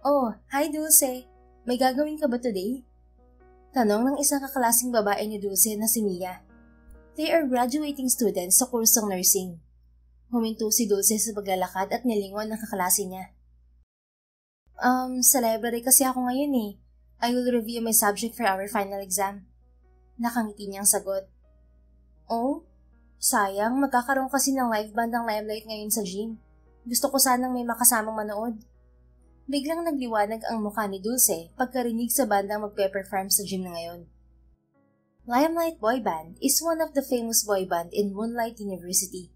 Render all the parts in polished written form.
Oh, hi Dulce. May gagawin ka ba today? Tanong ng isang kaklaseng babae ni Dulce na si Mia. They are graduating students sa kursong nursing. Huminto si Dulce sa paglalakad at nilingon ng kaklase niya. Sa library kasi ako ngayon eh. I will review my subject for our final exam. Nakangiti niyang sagot. Oh, sayang, magkakaroon kasi ng live band ang Limelight ngayon sa gym. Gusto ko sanang may makasamang manood. Biglang nagliwanag ang mukha ni Dulce pagkarinig sa bandang magpe-perform sa gym na ngayon. Limelight Boy Band is one of the famous boy band in Moonlight University.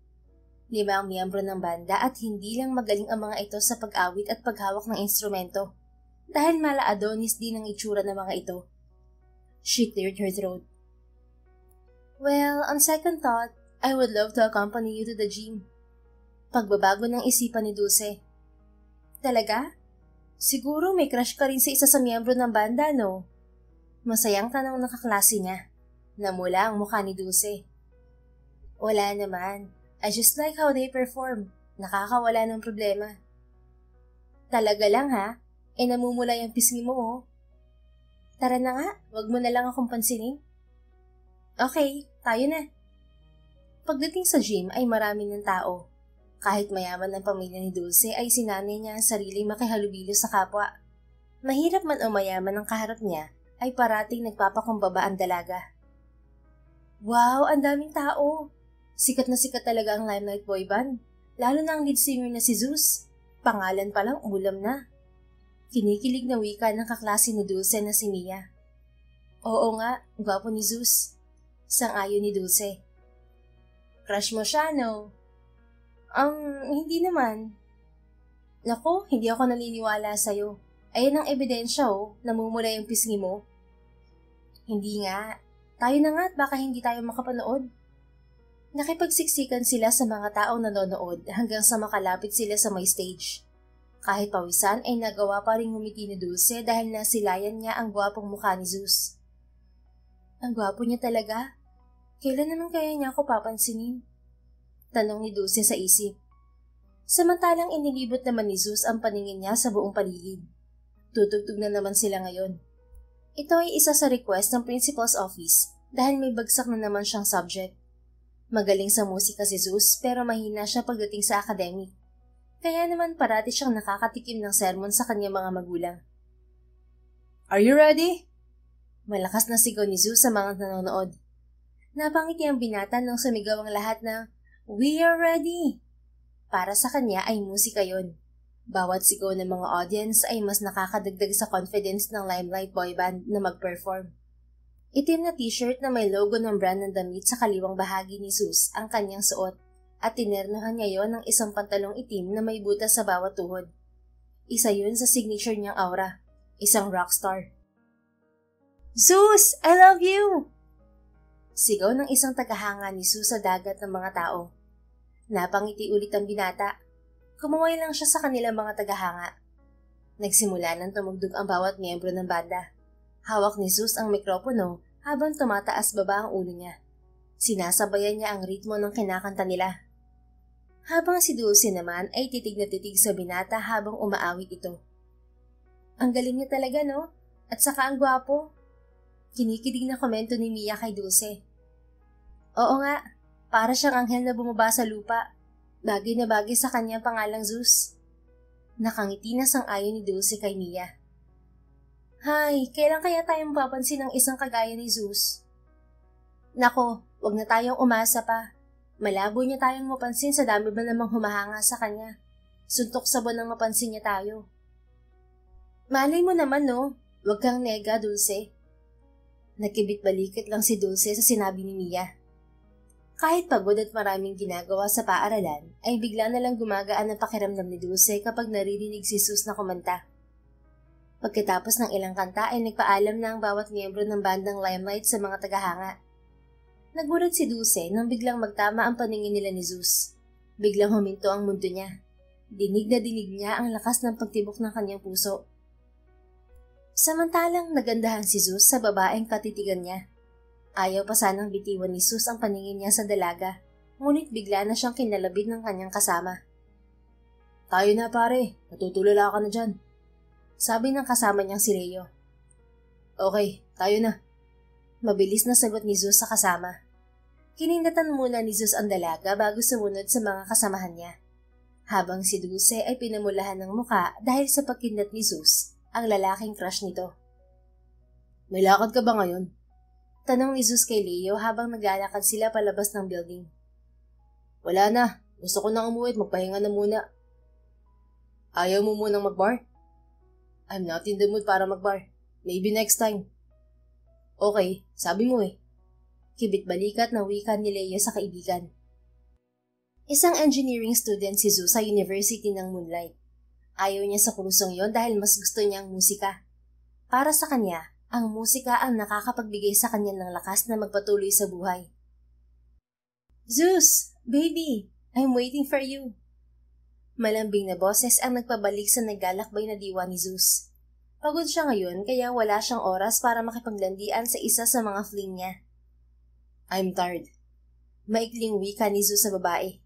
5 ang miyembro ng banda at hindi lang magaling ang mga ito sa pag-awit at paghawak ng instrumento dahil mala Adonis din ang itsura ng mga ito. She cleared her throat. Well, on second thought, I would love to accompany you to the gym. Pagbabago ng isipan ni Dulce. Talaga? Siguro may crush ka rin sa isa sa miyembro ng banda, no? Masayang tanong ng kaklase niya. Namula ang mukha ni Dulce. Wala naman. I just like how they perform. Nakakawala ng problema. Talaga lang ha? Namumula yung pisngi mo oh. Tara na nga, wag mo na lang akong pansinin. Okay, tayo na. Pagdating sa gym ay marami ng tao. Kahit mayaman ng pamilya ni Dulce ay sinanay niya ang sariling makihalubilo sa kapwa. Mahirap man o mayaman ang kaharap niya ay parating nagpapakumbaba ang dalaga. Wow, ang daming tao! Sikat na sikat talaga ang Limelight Boy Band, lalo na ang lead singer na si Zeus. Pangalan pa lang ulam na. Kinikilig na wika ng kaklase ni Dulce na si Mia. Oo nga, gwapo ni Zeus. Sang-ayon ni Dulce. Crush mo siya, no? Hindi naman. Naku, hindi ako naniniwala sa'yo. Ayan ang ebidensya namumula yung pisngi mo. Hindi nga. Tayo na nga at baka hindi tayo makapanood. Nakipagsiksikan sila sa mga taong nanonood hanggang sa makalapit sila sa may stage. Kahit pawisan ay nagawa pa rin ngumiti ni Dulce dahil nasilayan niya ang gwapong mukha ni Zeus. Ang gwapo niya talaga. Kailan naman kaya niya ako papansinin? Tanong ni Dulce sa isip. Samantalang inilibot naman ni Zeus ang paningin niya sa buong paligid. Tutugtog na naman sila ngayon. Ito ay isa sa request ng principal's office dahil may bagsak na naman siyang subject. Magaling sa musika si Zeus pero mahina siya pagdating sa academic. Kaya naman parati siyang nakakatikim ng sermon sa kanyang mga magulang. Are you ready? Malakas na sigaw ni Zeus sa mga nanonood. Napangiti ang binata nang sumigaw ang lahat ng We are ready! Para sa kanya ay musika yon. Bawat sigaw ng mga audience ay mas nakakadagdag sa confidence ng Limelight Boy Band na mag-perform. Itim na t-shirt na may logo ng brand ng damit sa kaliwang bahagi ni Zeus ang kanyang suot at tinernohan niya yon ng isang pantalong itim na may butas sa bawat tuhod. Isa yun sa signature niyang aura, isang rockstar. Zeus! I love you! Sigaw ng isang tagahanga ni Zeus sa dagat ng mga tao. Napangiti ulit ang binata. Kumaway lang siya sa kanilang mga tagahanga. Nagsimula nang tumugtog ang bawat miyembro ng banda. Hawak ni Zeus ang mikropono habang tumataas baba ang ulo niya. Sinasabayan niya ang ritmo ng kinakanta nila. Habang si Dulce naman ay titig na titig sa binata habang umaawit ito. Ang galing niya talaga, no? At saka ang gwapo. Kinikilig na komento ni Mia kay Dulce. Oo nga, para siyang anghel na bumaba sa lupa. Bagay na bagay sa kanyang pangalang Zeus. Nakangiti na sang-ayon ni Dulce kay Mia. Hay, kailan kaya tayong papansin ng isang kagaya ni Zeus? Nako, wag na tayong umasa pa. Malabo niya tayong mapansin sa dami ba namang humahanga sa kanya. Suntok sa buwan ang mapansin niya tayo. Malay mo naman no, wag kang nega, Dulce. Nakibit-balikit lang si Dulce sa sinabi ni Mia. Kahit pagod at maraming ginagawa sa paaralan, ay bigla na lang gumagaan ang pakiramdam ni Dulce kapag naririnig si Zeus na kumanta. Pagkatapos ng ilang kanta ay nagpaalam na ang bawat miyembro ng bandang Limelight sa mga tagahanga. Nagulat si Dulce nang biglang magtama ang paningin nila ni Zeus. Biglang huminto ang mundo niya. Dinig na dinig niya ang lakas ng pagtibok ng kanyang puso. Samantalang nagandahan si Zeus sa babaeng katitigan niya. Ayaw pa sanang bitiwan ni Zeus ang paningin niya sa dalaga, ngunit bigla na siyang kinalabit ng kanyang kasama. Tayo na pare, natutulala ka na dyan. Sabi ng kasama niyang si Leo. Okay, tayo na. Mabilis na sagot ni Zeus sa kasama. Kinindatan muna ni Zeus ang dalaga bago sumunod sa mga kasamahan niya. Habang si Dulce ay pinamulahan ng muka dahil sa pagkindat ni Zeus, ang lalaking crush nito. May lakad ka ba ngayon? Tanong ni Zeus kay Leo habang naglalakad sila palabas ng building. Wala na. Gusto ko nang umuwi at magpahinga na muna. Ayaw mo munang magbar? I'm not in the mood para magbar. Maybe next time. Okay, sabi mo eh. Kibit-balikat na wika ni Leo sa kaibigan. Isang engineering student si Zeus sa University ng Moonlight. Ayaw niya sa kursong yon dahil mas gusto niya ang musika. Para sa kanya, ang musika ang nakakapagbigay sa kanya ng lakas na magpatuloy sa buhay. Zeus! Baby! I'm waiting for you! Malambing na boses ang nagpabalik sa naglalakbay na diwa ni Zeus. Pagod siya ngayon kaya wala siyang oras para makipaglandian sa isa sa mga fling niya. I'm tired. Maikling wika ni Zeus sa babae.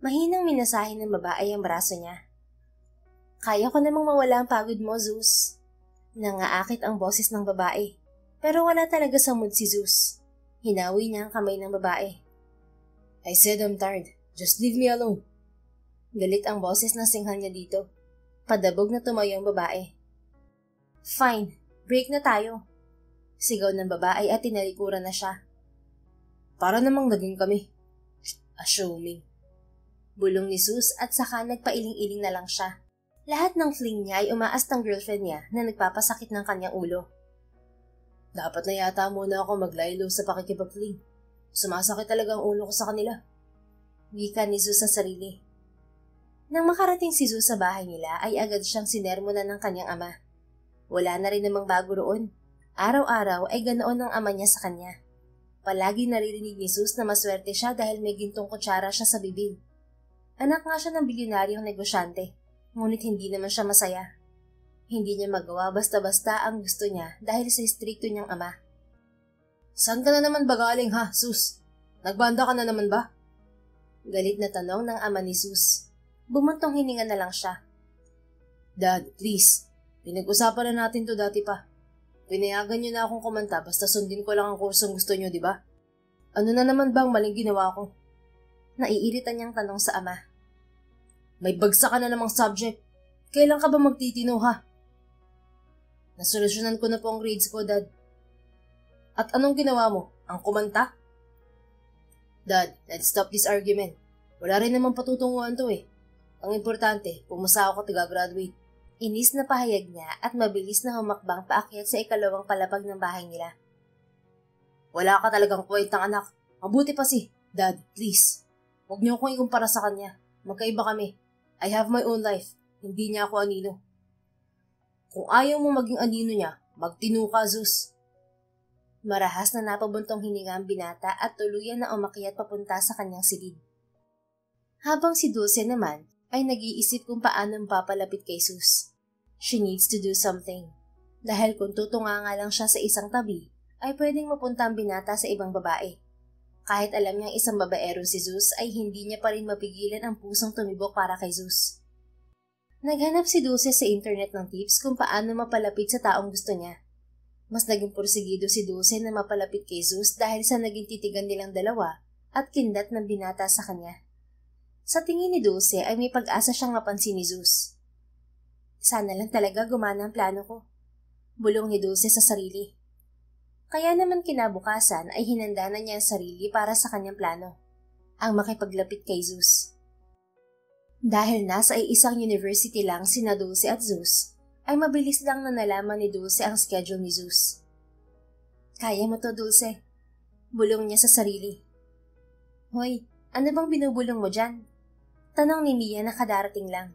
Mahinang minasahin ng babae ang braso niya. Kaya ko namang mawala ang pagod mo, Zeus. Nangaakit ang boses ng babae. Pero wala talaga sa mood si Zeus. Hinawi niya ang kamay ng babae. I said I'm tired. Just leave me alone. Galit ang boses ng singhal niya dito. Padabog na tumayo ang babae. Fine, break na tayo. Sigaw ng babae at tinalikuran na siya. Para namang naging kami. Assuming. Bulong ni Zeus at saka nagpailing-iling na lang siya. Lahat ng fling niya ay umaas ng girlfriend niya na nagpapasakit ng kanyang ulo. Dapat na yata muna ako maglaylo sa pakikipag-fling. Sumasakit talaga ang ulo ko sa kanila. Wika ni Zeus sa sarili. Nang makarating si Zeus sa bahay nila ay agad siyang sinermonan ng kanyang ama. Wala na rin namang bago roon. Araw-araw ay ganoon ang ama niya sa kanya. Palagi naririnig ni Zeus na maswerte siya dahil may gintong kutsara siya sa bibig. Anak nga siya ng bilyonaryong negosyante, ngunit hindi naman siya masaya. Hindi niya magawa basta-basta ang gusto niya dahil sa istrikto niyang ama. Saan ka na naman ba galing ha, Zeus? Nagbanda ka na naman ba? Galit na tanong ng ama ni Zeus. Bumuntong hininga na lang siya. Dad, please. Pinag-usapan na natin to dati pa. Pinayagan niyo na akong kumanta basta sundin ko lang ang kursong gusto niyo, di ba? Ano na naman bang maling ginawa ko? Naiirita niyang tanong sa ama. May bagsak ka na namang subject. Kailan ka ba magtitino ha? Nasolusyonan ko na po ang grades ko, Dad. At anong ginawa mo? Ang kumanta? Dad, let's stop this argument. Wala rin namang patutunguhan to eh. Ang importante, pumasa ako at gagraduate. Inis na pahayag niya at mabilis na humakbang paakyat sa ikalawang palapag ng bahay nila. Wala ka talagang kwentang anak. Mabuti pa si, Dad, please. Huwag niyo akong ikumpara sa kanya. Magkaiba kami. I have my own life. Hindi niya ako anino. Kung ayaw mo maging anino niya, magtino ka, Zeus. Marahas na napabuntong hininga ang binata at tuluyan na umakyat papunta sa kanyang silid. Habang si Dulce naman ay nag-iisip kung paano papalapit kay Zeus. She needs to do something. Dahil kung tutunga nga lang siya sa isang tabi, ay pwedeng mapunta ang binata sa ibang babae. Kahit alam niyang isang babaero si Zeus ay hindi niya pa rin mapigilan ang pusong tumibok para kay Zeus. Naghanap si Dulce sa internet ng tips kung paano mapalapit sa taong gusto niya. Mas naging porsigido si Dulce na mapalapit kay Zeus dahil sa naging titigan nilang dalawa at kindat ng binata sa kanya. Sa tingin ni Dulce ay may pag-asa siyang mapansin ni Zeus. Sana lang talaga gumana ang plano ko. Bulong ni Dulce sa sarili. Kaya naman kinabukasan ay hinanda na niya ang sarili para sa kanyang plano, ang makipaglapit kay Zeus. Dahil nasa isang university lang sina Dulce at Zeus, ay mabilis lang na nalaman ni Dulce ang schedule ni Zeus. Kaya mo to, Dulce. Bulong niya sa sarili. Hoy, ano bang binubulong mo dyan? Tanong ni Mia na kadarating lang.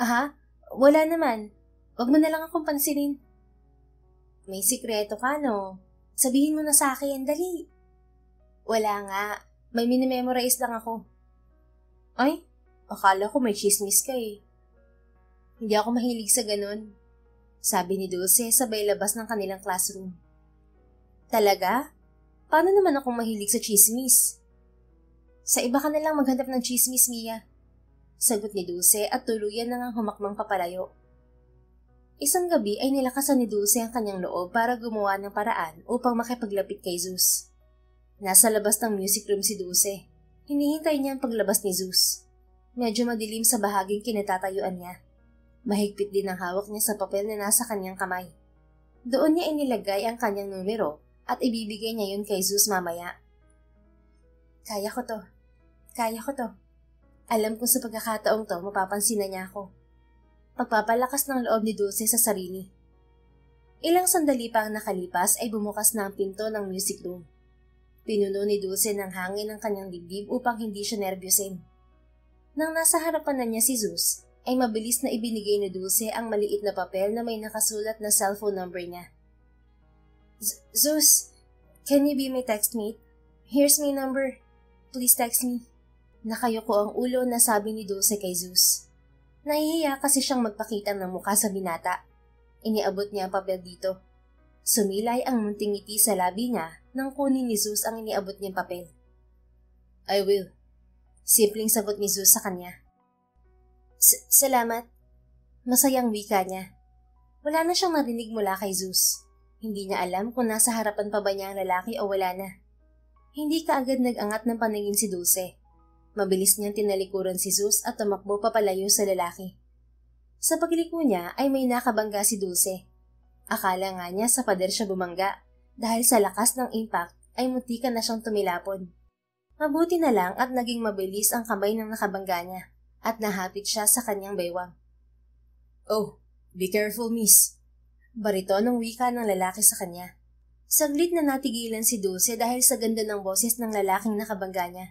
Aha, wala naman. Wag mo na lang akong pansinin. May sikreto ka, no? Sabihin mo na sa akin, dali. Wala nga. May minimemorize lang ako. Ay, akala ko may chismis ka eh. Hindi ako mahilig sa ganun. Sabi ni Dulce sabay labas ng kanilang classroom. Talaga? Paano naman akong mahilig sa chismis? Sa iba ka na lang maghanap ng chismis, Mia. Sagot ni Dulce at tuluyan na ngang humakmang papalayo. Isang gabi ay nilakasan ni Dulce ang kanyang loob para gumawa ng paraan upang makipaglapit kay Zeus. Nasa labas ng music room si Dulce. Hinihintay niya ang paglabas ni Zeus. Medyo madilim sa bahaging kinatatayuan niya. Mahigpit din ang hawak niya sa papel na nasa kanyang kamay. Doon niya inilagay ang kanyang numero at ibibigay niya yun kay Zeus mamaya. Kaya ko to. Kaya ko to. Alam kong sa pagkakataong to mapapansin na niya ako. Pagpapalakas ng loob ni Dulce sa sarili. Ilang sandali pa ang nakalipas ay bumukas na ang pinto ng music room. Pinuno ni Dulce ng hangin ang kanyang dibdib upang hindi siya nervyusin. Nang nasa harapan na niya si Zeus, ay mabilis na ibinigay ni Dulce ang maliit na papel na may nakasulat na cellphone number niya. Zeus, can you be my textmate? Here's my number. Please text me. Nakayuko ang ulo na sabi ni Dulce kay Zeus. Nahihiya kasi siyang magpakita ng mukha sa binata. Iniabot niya ang papel dito. Sumilay ang munting ngiti sa labi niya nang kunin ni Zeus ang iniabot niyang papel. I will. Simpleng sagot ni Zeus sa kanya. Salamat. Masayang wika niya. Wala na siyang narinig mula kay Zeus. Hindi niya alam kung nasa harapan pa ba niya ang lalaki o wala na. Hindi kaagad nag-angat ng paningin si Dulce. Mabilis niyang tinalikuran si Zeus at tumakbo papalayo sa lalaki. Sa pagliko niya ay may nakabangga si Dulce. Akala nga niya sa pader siya bumangga dahil sa lakas ng impact ay muntikan na siyang tumilapon. Mabuti na lang at naging mabilis ang kamay ng nakabangga niya at nahapit siya sa kanyang baywang. Oh, be careful, miss. Barito ng wika ng lalaki sa kanya. Saglit na natigilan si Dulce dahil sa ganda ng boses ng lalaking nakabangga niya.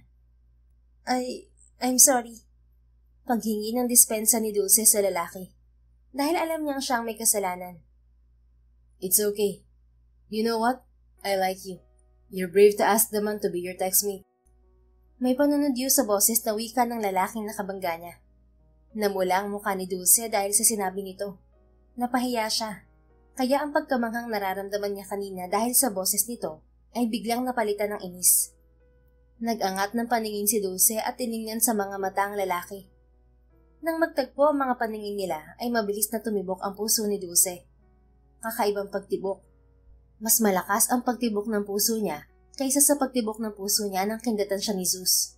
I'm sorry. Paghingi ng dispensa ni Dulce sa lalaki. Dahil alam niyang siyang may kasalanan. It's okay. You know what? I like you. You're brave to ask the man to be your textmate. May panunodyo sa boses na wika ng lalaking nakabangga niya. Namula ang mukha ni Dulce dahil sa sinabi nito. Napahiya siya. Kaya ang pagkamanghang nararamdaman niya kanina dahil sa boses nito ay biglang napalitan ng inis. Nag-angat ng paningin si Dulce at tiningnan sa mga mata ang lalaki. Nang magtagpo ang mga paningin nila ay mabilis na tumibok ang puso ni Dulce. Kakaibang pagtibok. Mas malakas ang pagtibok ng puso niya kaysa sa pagtibok ng puso niya nang kindatan siya ni Zeus.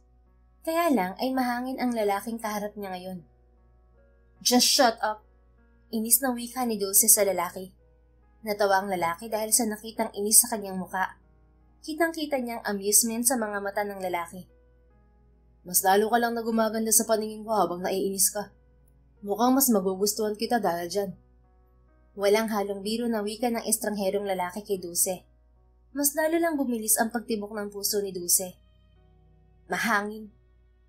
Kaya lang ay mahangin ang lalaking kaharap niya ngayon. Just shut up! Inis na wika ni Dulce sa lalaki. Natawa ang lalaki dahil sa nakitang inis sa kanyang muka. Kitang-kita niyang amusement sa mga mata ng lalaki. Mas lalo ka lang na gumaganda sa paningin ko habang naiinis ka. Mukhang mas magugustuhan kita dahil dyan. Walang halong biro na wika ng estrangherong lalaki kay Dulce. Mas lalo lang bumilis ang pagtibok ng puso ni Dulce. Mahangin.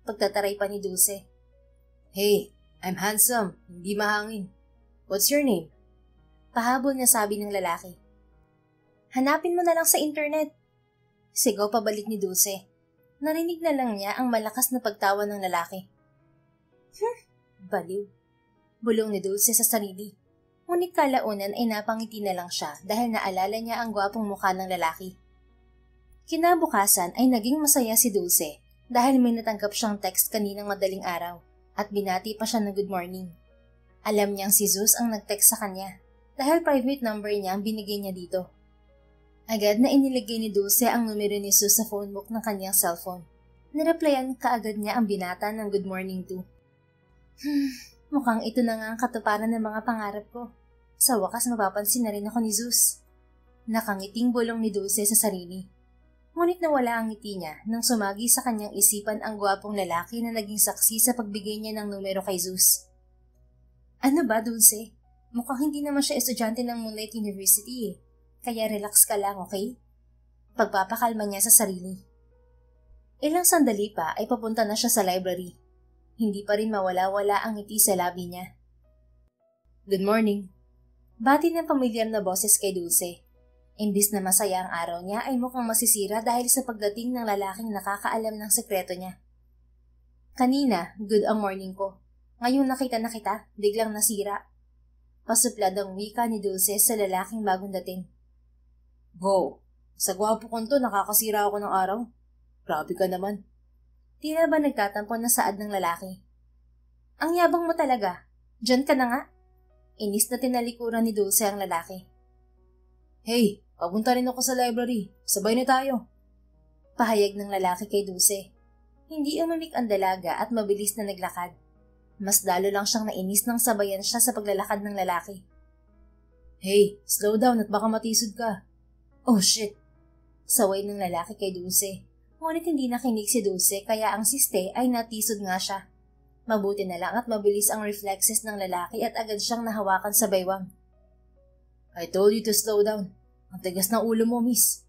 Pagtataray pa ni Dulce. Hey, I'm handsome, hindi mahangin. What's your name? Pahabol na sabi ng lalaki. Hanapin mo na lang sa internet. Sigaw pabalik ni Dulce. Narinig na lang niya ang malakas na pagtawa ng lalaki. Baliw. Bulong ni Dulce sa sarili. Ngunit kalaunan ay napangiti na lang siya dahil naalala niya ang gwapong mukha ng lalaki. Kinabukasan ay naging masaya si Dulce dahil may natanggap siyang text kaninang madaling araw at binati pa siya ng good morning. Alam niyang si Zeus ang nag-text sa kanya dahil private number niya ang binigay niya dito. Agad na inilagay ni Dulce ang numero ni Zeus sa phone book ng kanyang cellphone. Nireplyan kaagad niya ang binata ng good morning too. Mukhang ito na nga ang katuparan ng mga pangarap ko. Sa wakas mapapansin na rin ako ni Zeus. Nakangiting bulong ni Dulce sa sarili. Ngunit nawala ang ngiti niya nang sumagi sa kanyang isipan ang gwapong lalaki na naging saksi sa pagbigay niya ng numero kay Zeus. Ano ba, Dulce? Mukhang hindi naman siya estudyante ng Moonlight University eh. Kaya relax ka lang, okay? Pagpapakalma niya sa sarili. Ilang sandali pa ay papunta na siya sa library. Hindi pa rin mawala-wala ang ngiti sa labi niya. Good morning. Bati ng pamilyar na boses kay Dulce. Imbis na masaya ang araw niya ay mukhang masisira dahil sa pagdating ng lalaking nakakaalam ng sekreto niya. Kanina, good ang morning ko. Ngayon nakita na kita, biglang nasira. Pasuplad ang wika ni Dulce sa lalaking bagong dating. Go! Sa gwapo kong to, nakakasira ako ng araw. Grabe ka naman. Tila ba nagtatampo na saad ng lalaki? Ang yabang mo talaga. Diyan ka na nga. Inis na tinalikuran ni Dulce ang lalaki. Hey, papunta rin ako sa library. Sabay na tayo. Pahayag ng lalaki kay Dulce. Hindi umimik ang dalaga at mabilis na naglakad. Mas lalo lang siyang nainis nang sabayan siya sa paglalakad ng lalaki. Hey, slow down at baka matisod ka. Oh shit! Saway ng lalaki kay Dulce. Ngunit hindi nakinig si Dulce kaya ang siste ay natisod nga siya. Mabuti na lang at mabilis ang reflexes ng lalaki at agad siyang nahawakan sa baywang. I told you to slow down. Ang tigas ng ulo mo, miss.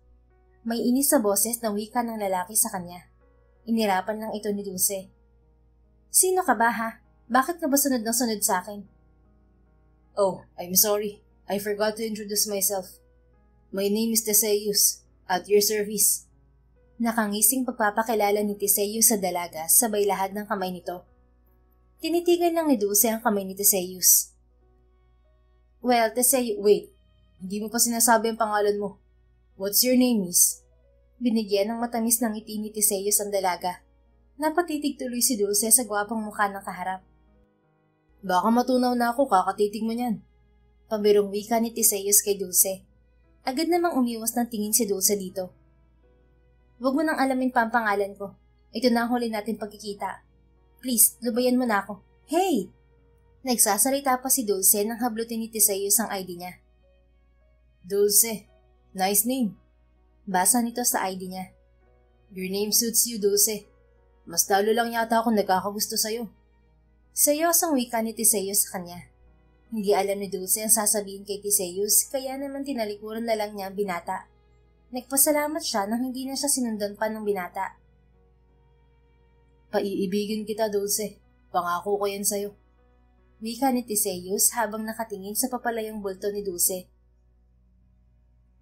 May inis sa boses na wika ng lalaki sa kanya. Inirapan lang ito ni Dulce. Sino ka ba ha? Bakit ka ba sunod ng sunod sa akin? Oh, I'm sorry. I forgot to introduce myself. My name is Teseus. At your service. Nakangising pagpapakilala ni Teseus sa dalaga sabay lahad ng kamay nito. Tinitigan lang ni Dulce ang kamay ni Teseus. Well, Teseus, wait. Hindi mo pa sinasabi ang pangalan mo. What's your name, miss? Binigyan ng matamis ng ngiti ni Teseus ang dalaga. Napatitig tuloy si Dulce sa gwapong mukha ng kaharap. Baka matunaw na ako kakatitig mo niyan. Pambirong wika ni Teseus kay Dulce. Agad namang umiwas ng tingin si Dulce dito. Huwag mo nang alamin pa ang pangalan ko. Ito na ang huli natin pagkikita. Please, lubayan mo na ako. Hey! Nagsasalita pa si Dulce nang hablutin ni Teseus ang ID niya. Dulce. Nice name. Basa nito sa ID niya. Your name suits you, Dulce. Mas lalo lang yata akong nagkakagusto sa'yo. Seryosong wika ni Teseus sa kanya. Hindi alam ni Dulce ang sasabihin kay Teseus kaya naman tinalikuran na lang niya ang binata. Nagpasalamat siya nang hindi na siya sinundan pa ng binata. Paiibigin kita, Dulce. Pangako ko yan sa'yo. Wika ni Teseus habang nakatingin sa papalayang bulto ni Dulce.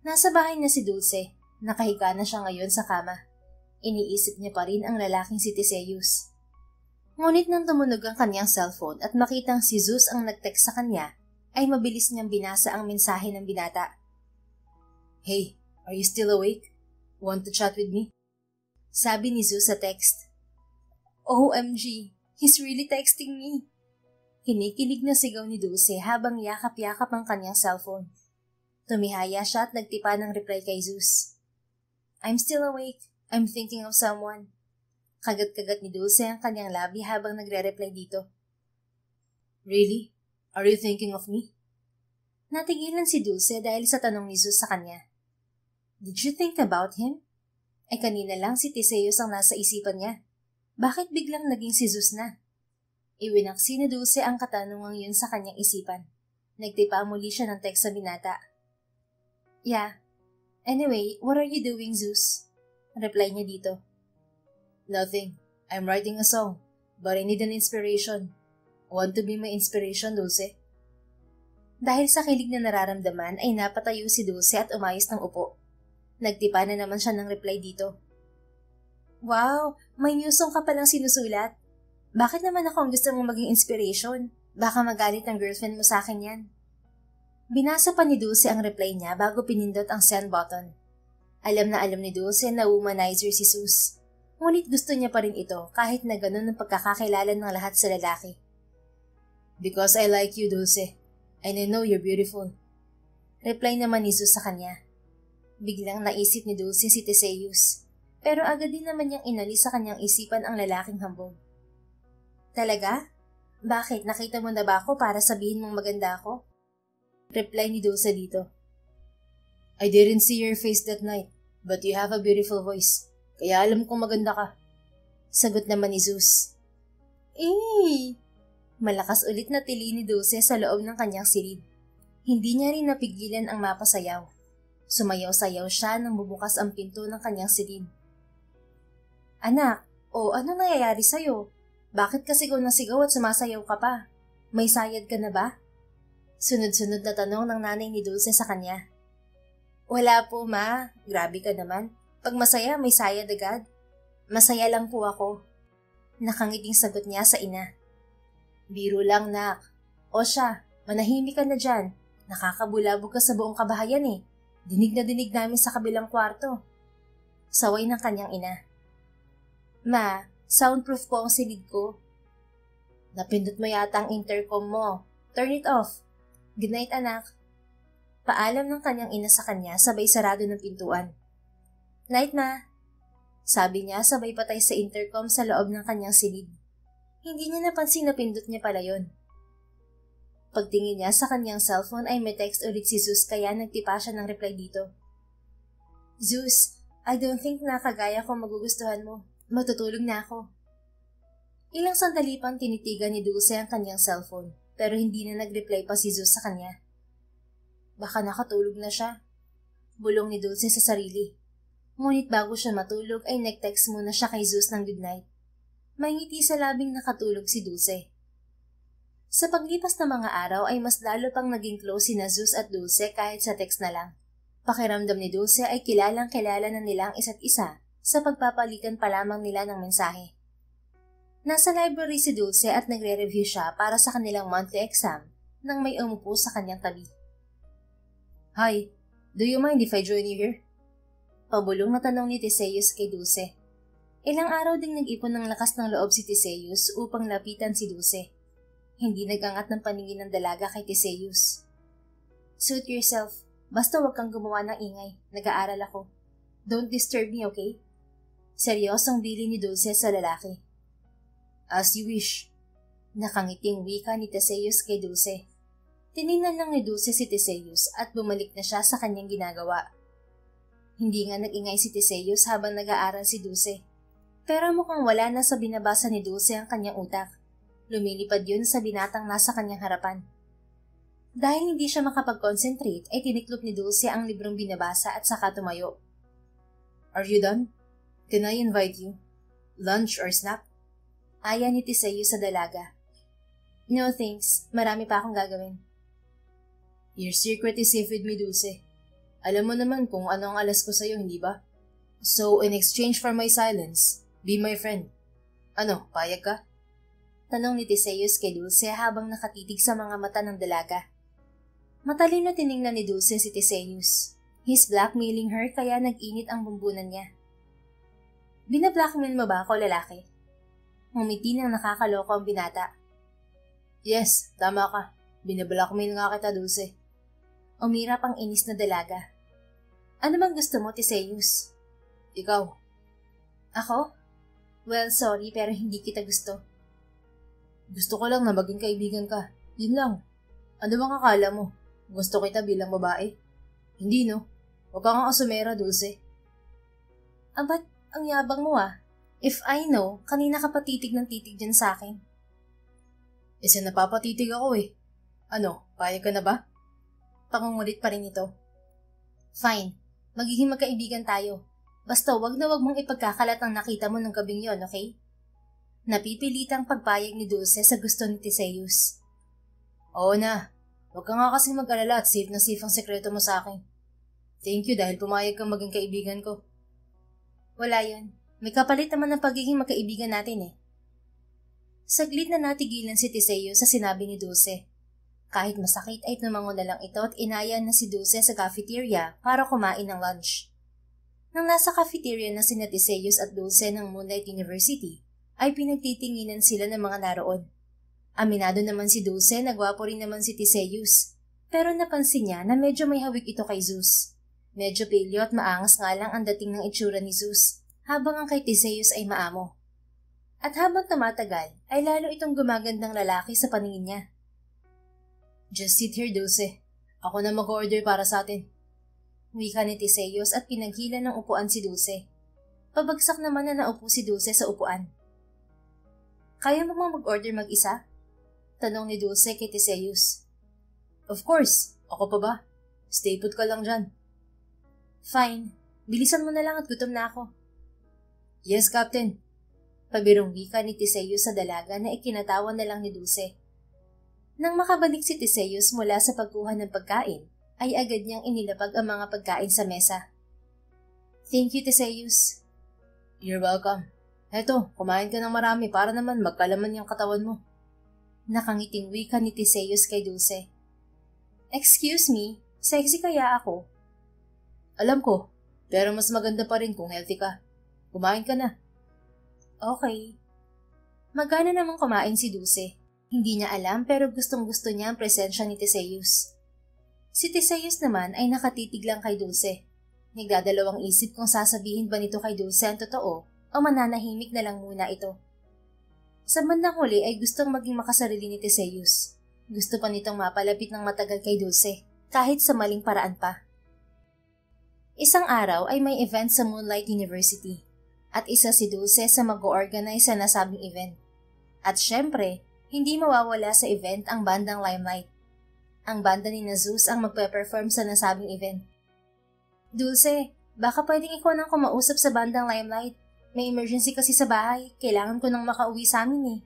Nasa bahay na si Dulce. Nakahiga na siya ngayon sa kama. Iniisip niya pa rin ang lalaking si Teseus. Ngunit nang tumunog ang kanyang cellphone at makitang si Zeus ang nag-text sa kanya, ay mabilis niyang binasa ang mensahe ng binata. Hey, are you still awake? Want to chat with me? Sabi ni Zeus sa text. OMG, he's really texting me. Kinikilig na sigaw ni Dulce habang yakap-yakap ang kanyang cellphone. Tumihaya siya at nagtipa ng reply kay Zeus. I'm still awake. I'm thinking of someone. Kagat-kagat ni Dulce ang kanyang labi habang nagre-reply dito. Really? Are you thinking of me? Natigilan si Dulce dahil sa tanong ni Zeus sa kanya. Did you think about him? Ay kanina lang si Teseus ang nasa isipan niya. Bakit biglang naging si Zeus na? Iwinaksi ni Dulce ang katanungang yun sa kanyang isipan. Nagtipa muli siya ng text sa binata. Yeah. Anyway, what are you doing, Zeus? Reply niya dito. Nothing. I'm writing a song, but I need an inspiration. Want to be my inspiration, Dulce? Dahil sa kilig na nararamdaman ay napatayo si Dulce at umayos ng upo. Nagtipa na naman siya ng reply dito. Wow, may new song ka palang sinusulat. Bakit naman ako ang gusto mong maging inspiration? Baka magalit ang girlfriend mo sa akin yan. Binasa pa ni Dulce ang reply niya bago pinindot ang send button. Alam na alam ni Dulce na womanizer si Zeus. Ngunit gusto niya pa rin ito kahit na ganun ang pagkakakilala ng lahat sa lalaki. Because I like you, Dulce. And I know you're beautiful. Reply naman ni Zeus sa kanya. Biglang naisip ni Dulce si Teseus. Pero agad din naman niyang inalis sa kanyang isipan ang lalaking hambog. Talaga? Bakit? Nakita mo na ba ako para sabihin mong maganda ako? Reply ni Dulce dito. I didn't see your face that night, but you have a beautiful voice. Kaya alam kong maganda ka. Sagot naman ni Zeus. Malakas ulit na tili ni Dulce sa loob ng kanyang silid. Hindi niya rin napigilan ang mapasayaw. Sumayaw-sayaw siya nang bubukas ang pinto ng kanyang silid. Anak, ano nangyayari sa'yo? Bakit ka sigaw na sigaw at sumasayaw ka pa? May sayad ka na ba? Sunod-sunod na tanong ng nanay ni Dulce sa kanya. Wala po, ma. Grabe ka naman. Pag masaya, may sayad agad. Masaya lang po ako. Nakangiting sagot niya sa ina. Biro lang, nak. O siya, manahimik ka na dyan. Nakakabulabog ka sa buong kabahayan eh. Dinig na dinig namin sa kabilang kwarto. Saway ng kanyang ina. Ma, soundproof po ang silid ko. Napindot mo yata ang intercom mo. Turn it off. Good night, anak. Paalam ng kanyang ina sa kanya sabay sarado ng pintuan. Night, ma. Sabi niya sabay patay sa intercom sa loob ng kanyang silid. Hindi niya napansin na pindot niya pala yon. Pagtingin niya sa kanyang cellphone ay may text ulit si Zeus kaya nagtipa siya ng reply dito. Zeus, I don't think na kagaya ko magugustuhan mo. Matutulog na ako. Ilang sandali pang tinitigan ni Dulce ang kanyang cellphone pero hindi na nag-reply pa si Zeus sa kanya. Baka nakatulog na siya. Bulong ni Dulce sa sarili. Ngunit bago siya matulog ay nag-text muna siya kay Zeus ng goodnight. May ngiti sa labing nakatulog si Dulce. Sa paglipas ng mga araw ay mas lalo pang naging close sina Zeus at Dulce kahit sa text na lang. Pakiramdam ni Dulce ay kilalang-kilala na nila ang isa't isa sa pagpapalitan pa lamang nila ng mensahe. Nasa library si Dulce at nagre-review siya para sa kanilang monthly exam nang may umupo sa kanyang tabi. Hi, do you mind if I join you here? Pabulong na tanong ni Theseus kay Dulce. Ilang araw ding nag-ipon ng lakas ng loob si Theseus upang lapitan si Dulce. Hindi nag-angat ng paningin ng dalaga kay Theseus. Suit yourself. Basta huwag kang gumawa ng ingay. Nag-aaral ako. Don't disturb me, okay? Seryosong dili ni Dulce sa lalaki. As you wish. Nakangiting wika ni Theseus kay Dulce. Tiningnan lang ni Dulce si Theseus at bumalik na siya sa kanyang ginagawa. Hindi nga nag-ingay si Theseus habang nag-aaral si Dulce. Pero mukhang wala na sa binabasa ni Dulce ang kanyang utak. Lumilipad yun sa binatang nasa kanyang harapan. Dahil hindi siya makapag-concentrate ay tiniklop ni Dulce ang librong binabasa at saka tumayo. Are you done? Can I invite you? Lunch or snack? Aya ni Theseus sa dalaga. No thanks, marami pa akong gagawin. Your secret is safe with me, Dulce. Alam mo naman kung ano ang alas ko sa'yo, hindi ba? So, in exchange for my silence, be my friend. Ano, payag ka? Tanong ni Theseus kay Dulce habang nakatitig sa mga mata ng dalaga. Matalino tiningnan ni Dulce si Theseus. He's blackmailing her kaya nag-init ang bumbunan niya. Binablackmail mo ba ako, lalaki? Ngumiti nang nakakaloko ang binata. Yes, tama ka. Binablackmail nga kita, Dulce. Umirap ang inis na dalaga. Ano bang gusto mo, Theseus? Ikaw. Ako? Well, sorry pero hindi kita gusto. Gusto ko lang na maging kaibigan ka. Yun lang. Ano bang akala mo? Gusto kita bilang babae? Hindi, no? Huwag kang asumera, Dulce. Ba't ang yabang mo ah? If I know, kanina ka patitig ng titig dyan sa akin. Isa napapatitig ako eh. Ano, payag ka na ba? Pangungulit pa rin ito. Fine. Magiging magkaibigan tayo. Basta wag na wag mong ipagkakalat ang nakita mo ng gabing yon, okay? Napipilitang pagpayag ni Dulce sa gusto ni Theseus. Oo na. Huwag ka nga kasing mag-alala at safe na safe ang sekreto mo sa akin. Thank you dahil pumayag kang maging kaibigan ko. Wala yun. May kapalit naman ng pagiging magkaibigan natin eh. Saglit na natigilan si Theseus sa sinabi ni Dulce. Kahit masakit ay tumango na lang ito at inaya na si Dulce sa cafeteria para kumain ng lunch. Nang nasa cafeteria na sina Theseus at Dulce ng Moonlight University, ay pinagtitinginan sila ng mga naroon. Aminado naman si Dulce na gwapo rin naman si Theseus, pero napansin niya na medyo may hawik ito kay Zeus. Medyo pilyo at maangas nga lang ang dating ng itsura ni Zeus, habang ang kay Theseus ay maamo. At habang tumatagal, ay lalo itong gumagandang lalaki sa paningin niya. Just sit here, Dulce. Ako na mag-order para sa atin. Wika ni Theseus at pinaghila ng upuan si Dulce. Pabagsak naman na naupo si Dulce sa upuan. Kaya mo bang mag-order mag-isa? Tanong ni Dulce kay Theseus. Of course. Ako pa ba? Stay put ka lang dyan. Fine. Bilisan mo na lang at gutom na ako. Yes, Captain. Pabirong wika ni Theseus sa dalaga na ikinatawa na lang ni Dulce. Nang makabalik si Theseus mula sa pagkuha ng pagkain, ay agad niyang inilapag ang mga pagkain sa mesa. Thank you, Theseus. You're welcome. Eto, kumain ka ng marami para naman magkalaman yung katawan mo. Nakangiting wika ni Theseus kay Dulce. Excuse me, sexy kaya ako? Alam ko, pero mas maganda pa rin kung healthy ka. Kumain ka na. Okay. Magana namang kumain si Dulce. Hindi niya alam pero gustong-gusto niya ang presensya ni Teseus. Si Teseus naman ay nakatitig lang kay Dulce. Nagdadalawang isip kung sasabihin ba nito kay Dulce ang totoo o mananahimik na lang muna ito. Sa bandang huli ay gustong maging makasarili ni Teseus. Gusto pa nitong mapalapit ng matagal kay Dulce, kahit sa maling paraan pa. Isang araw ay may event sa Moonlight University, at isa si Dulce sa mag-organize sa nasabing event. At syempre, hindi mawawala sa event ang bandang Limelight. Ang banda ni Zeus ang magpe-perform sa nasabing event. Dulce, baka pwedeng ikaw nang kumausap sa bandang Limelight. May emergency kasi sa bahay, kailangan ko nang makauwi sa amin eh.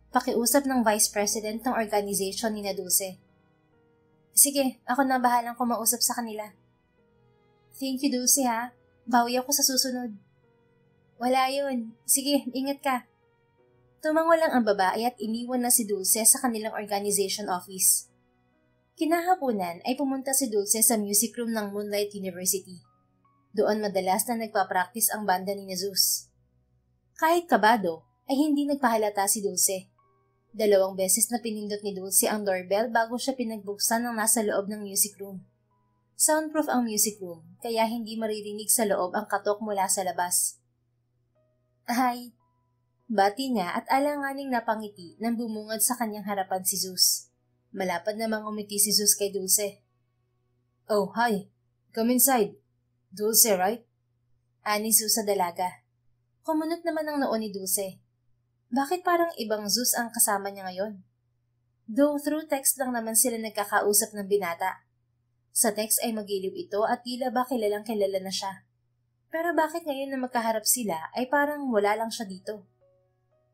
Pakiusap ng Vice President ng organization ni Dulce. Sige, ako na bahalang kumausap sa kanila. Thank you, Dulce ha. Bawi ako sa susunod. Wala yun. Sige, ingat ka. Tumango lang ang babae at iniwan na si Dulce sa kanilang organization office. Kinahaponan ay pumunta si Dulce sa music room ng Moonlight University. Doon madalas na nagpa-practice ang banda ni Zeus. Kahit kabado, ay hindi nagpahalata si Dulce. 2 beses na pinindot ni Dulce ang doorbell bago siya pinagbuksan ng nasa loob ng music room. Soundproof ang music room, kaya hindi maririnig sa loob ang katok mula sa labas. Hi! Bati niya at alanganing napangiti nang bumungad sa kanyang harapan si Zeus. Malapad namang umiti si Zeus kay Dulce. Oh, hi! Come inside! Dulce, right? Ani Zeus sa dalaga. Kumunot naman ang noon ni Dulce. Bakit parang ibang Zeus ang kasama niya ngayon? Though through text lang naman sila nagkakausap ng binata. Sa text ay magiliw ito at tila ba kilalang kilala na siya. Pero bakit ngayon na magkaharap sila ay parang wala lang siya dito?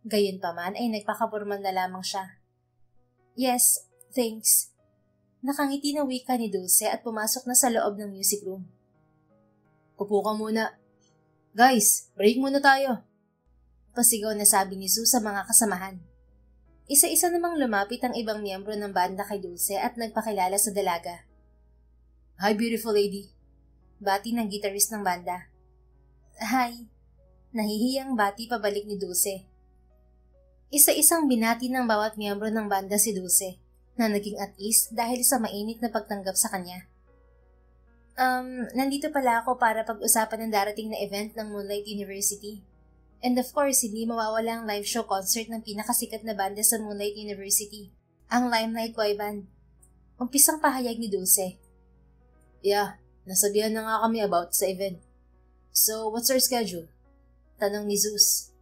Gayunpaman ay nagpakapurman na lamang siya. Yes, thanks. Nakangiti na wika ni Dulce at pumasok na sa loob ng music room. Upo ka muna. Guys, break muna tayo. Pasigaw na sabi ni Zeus sa mga kasamahan. Isa-isa namang lumapit ang ibang miyembro ng banda kay Dulce at nagpakilala sa dalaga. Hi, beautiful lady. Bati ng gitarist ng banda. Hi. Nahihiyang bati pabalik ni Dulce. Isa-isang binati ng bawat miyembro ng banda si Dulce na naging at ease dahil sa mainit na pagtanggap sa kanya. Nandito pala ako para pag-usapan ng darating na event ng Moonlight University. And of course, hindi mawawala ang live show concert ng pinakasikat na banda sa Moonlight University, ang Limelight Boy Band. Umpisang pahayag ni Dulce. Yeah, nasabihan na nga kami about sa event. So, what's our schedule? Tanong ni Zeus.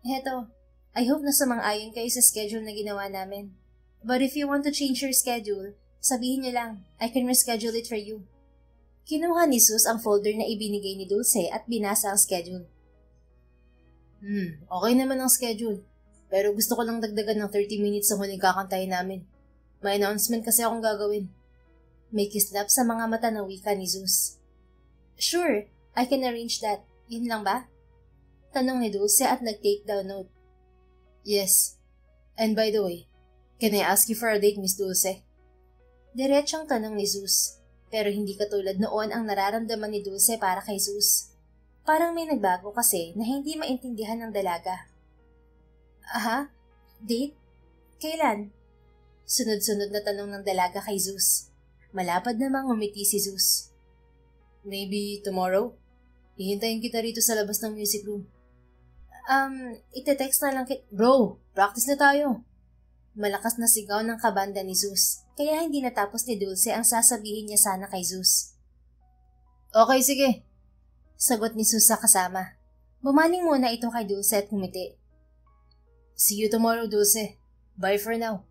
Heto, I hope na sumang-ayon kayo sa schedule na ginawa namin. But if you want to change your schedule, sabihin niyo lang, I can reschedule it for you. Kinuha ni Zeus ang folder na ibinigay ni Dulce at binasa ang schedule. Okay naman ang schedule. Pero gusto ko lang dagdagan ng 30 minutes sa huling kakantahin namin. May announcement kasi akong gagawin. May kislap sa mga mata na wika ni Zeus. Sure, I can arrange that. Yun lang ba? Tanong ni Dulce at nag-take down note. Yes. And by the way, can I ask you for a date, Miss Dulce? Diretsong tanong ni Zeus. Pero hindi katulad noon ang nararamdaman ni Dulce para kay Zeus. Parang may nagbago kasi na hindi maintindihan ng dalaga. Aha? Date? Kailan? Sunod-sunod na tanong ng dalaga kay Zeus. Malapad namang umiti si Zeus. Maybe tomorrow? Hihintayin kita rito sa labas ng music room. Ite-text na lang Bro, practice na tayo. Malakas na sigaw ng kabanda ni Zeus, kaya hindi natapos ni Dulce ang sasabihin niya sana kay Zeus. Okay, sige. Sagot ni Zeus sa kasama. Bumaling muna ito kay Dulce at kumiti. See you tomorrow, Dulce. Bye for now.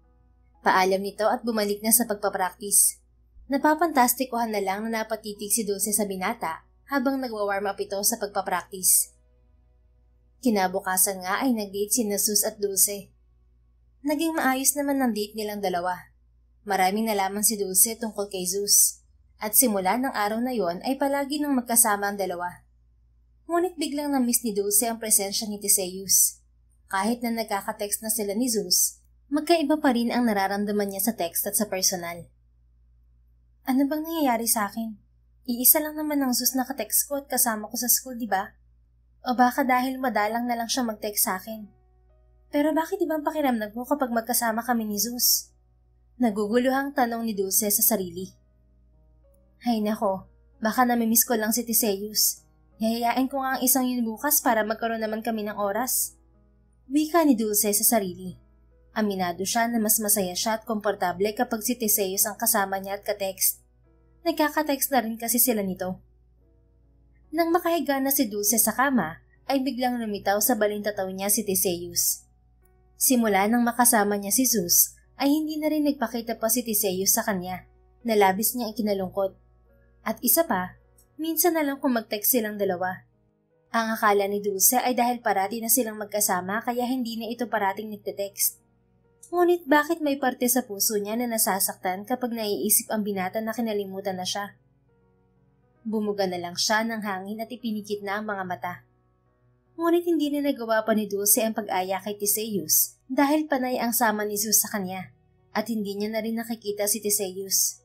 Paalam nito at bumalik na sa pagpapractice. Napapantastikuhan na lang na napatitig si Dulce sa binata habang nagwa-warm up ito sa pagpapractice. Kinabukasan nga ay nag-date si Zeus at Dulce. Naging maayos naman ng date nilang dalawa. Maraming nalaman si Dulce tungkol kay Zeus. At simula ng araw na yon ay palagi nang magkasama ang dalawa. Ngunit biglang na-miss ni Dulce ang presensya ni Teseus. Kahit na nagkaka-text na sila ni Zeus, magkaiba pa rin ang nararamdaman niya sa text at sa personal. Ano bang nangyayari sa akin? Iisa lang naman ang Zeus na ka-text ko at kasama ko sa school, di ba? O baka dahil madalang na lang siya mag-text sa akin. Pero bakit ibang pakiramdam mo kapag magkasama kami ni Zeus? Naguguluhang tanong ni Dulce sa sarili. Hay nako, baka namimiss ko lang si Theseus. Yayayain ko nga ang isang yun bukas para magkaroon naman kami ng oras. Wika ni Dulce sa sarili. Aminado siya na mas masaya siya at komportable kapag si Theseus ang kasama niya at ka-text. Nagkaka-text na rin kasi sila nito. Nang makahiga na si Dulce sa kama, ay biglang lumitaw sa balintataw niya si Theseus. Simula nang makasama niya si Zeus, ay hindi na rin nagpakita pa si Theseus sa kanya, na labis niyang ikinalungkot. At isa pa, minsan na lang kung mag-text silang dalawa. Ang akala ni Dulce ay dahil parati na silang magkasama kaya hindi na ito parating nagte-text. Ngunit bakit may parte sa puso niya na nasasaktan kapag naiisip ang binata na kinalimutan na siya? Bumuga na lang siya ng hangin at ipinikit na ang mga mata. Ngunit hindi na nagawa pa ni Dulce ang pag-aya kay Theseus dahil panay ang sama ni Zeus sa kanya at hindi niya na rin nakikita si Theseus.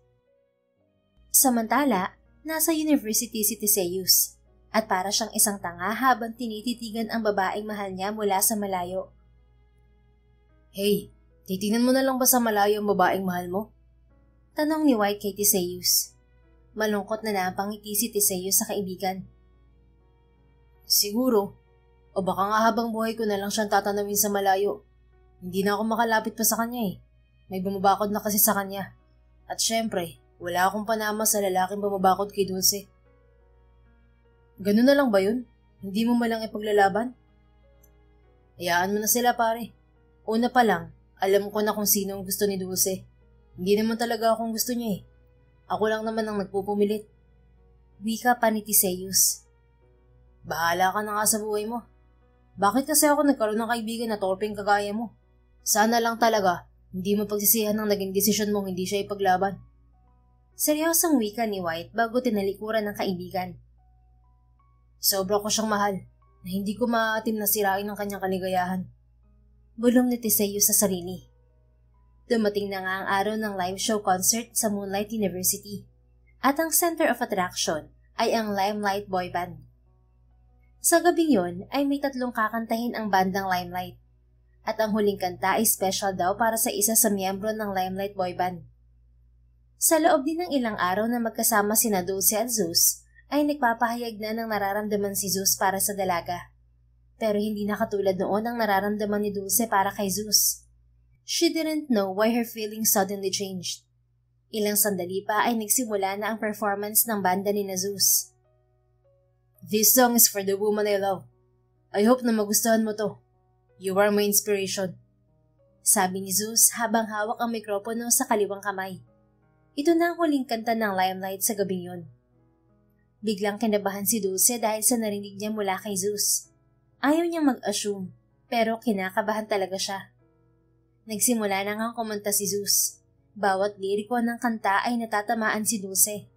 Samantala, nasa university si Theseus at para siyang isang tanga habang tinititigan ang babaeng mahal niya mula sa malayo. Hey, titingnan mo na lang ba sa malayo ang babaeng mahal mo? Tanong ni White kay Theseus. Malungkot na napangiti si Theseus sa kaibigan. Siguro. O baka nga habang buhay ko na lang siyang tatanawin sa malayo. Hindi na ako makalapit pa sa kanya eh. May bumabakod na kasi sa kanya. At syempre, wala akong panama sa lalaking bumabakod kay Dulce. Ganun na lang ba yun? Hindi mo malang ipaglalaban? Hayaan mo na sila pare. Una pa lang, alam ko na kung sino ang gusto ni Dulce. Hindi naman talaga akong gusto niya eh. Ako lang naman ang nagpupumilit. Wika pa ni Theseus. Bahala ka na nga sa buhay mo. Bakit kasi ako nagkaroon ng kaibigan na torpeng kagaya mo? Sana lang talaga, hindi mo pagsisihan ng naging desisyon mong hindi siya ipaglaban. Seryosang wika ni White bago tinalikuran ng kaibigan. Sobra ko siyang mahal, na hindi ko maatim na sirain ang kanyang kaligayahan. Bulong ni Theseus sa sarili. Dumating na nga ang araw ng live show concert sa Moonlight University. At ang center of attraction ay ang Limelight Boy Band. Sa gabing yon ay may 3 kakantahin ang bandang Limelight. At ang huling kanta ay special daw para sa isa sa miyembro ng Limelight Boy Band. Sa loob din ng ilang araw na magkasama sina Dulce at Zeus, ay nagpapahayag na ng nararamdaman si Zeus para sa dalaga. Pero hindi na katulad noon ang nararamdaman ni Dulce para kay Zeus. She didn't know why her feelings suddenly changed. Ilang sandali pa ay nagsimula na ang performance ng banda ni Zeus. This song is for the woman I love. I hope na magustuhan mo to. You are my inspiration. Sabi ni Zeus habang hawak ang mikropono sa kaliwang kamay. Ito na ang huling kanta ng Limelight sa gabing yon. Biglang kinabahan si Dulce dahil sa narinig niya mula kay Zeus. Ayaw niyang mag-assume, pero kinakabahan talaga siya. Nagsimula na ngang kumanta si Zeus. Bawat liriko ng kanta ay natatamaan si Dulce.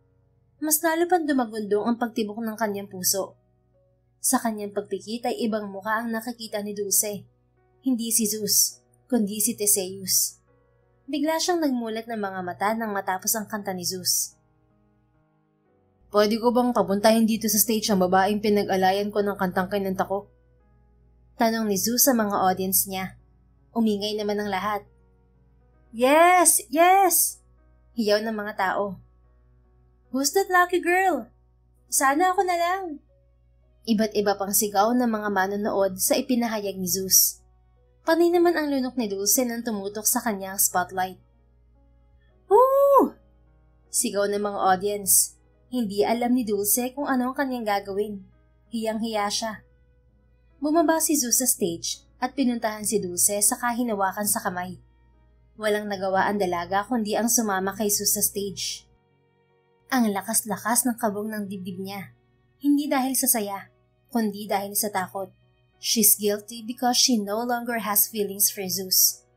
Mas lalo pang dumagundong ang pagtibok ng kanyang puso. Sa kanyang pagpikit ay ibang mukha ang nakikita ni Dulce. Hindi si Zeus, kundi si Theseus. Bigla siyang nagmulat ng mga mata nang matapos ang kanta ni Zeus. Pwede ko bang papuntahin dito sa stage ang babaeng pinag-alayan ko ng kantang kinanta ko? Tanong ni Zeus sa mga audience niya. Umingay naman ang lahat. Yes! Yes! Hiyaw ng mga tao. Who's that lucky girl? Sana ako na lang. Iba't iba pang sigaw ng mga manonood sa ipinahayag ni Zeus. Panay naman ang lunok ni Dulce nang tumutok sa kanyang spotlight. Woo! Sigaw ng mga audience. Hindi alam ni Dulce kung ano ang kanyang gagawin. Hiyang-hiya siya. Bumaba si Zeus sa stage at pinuntahan si Dulce sa hinawakan sa kamay. Walang nagawa ang dalaga kundi ang sumama kay Zeus sa stage. Ang lakas-lakas ng kabog ng dibdib niya. Hindi dahil sa saya, kundi dahil sa takot. She's guilty because she no longer has feelings for Zeus.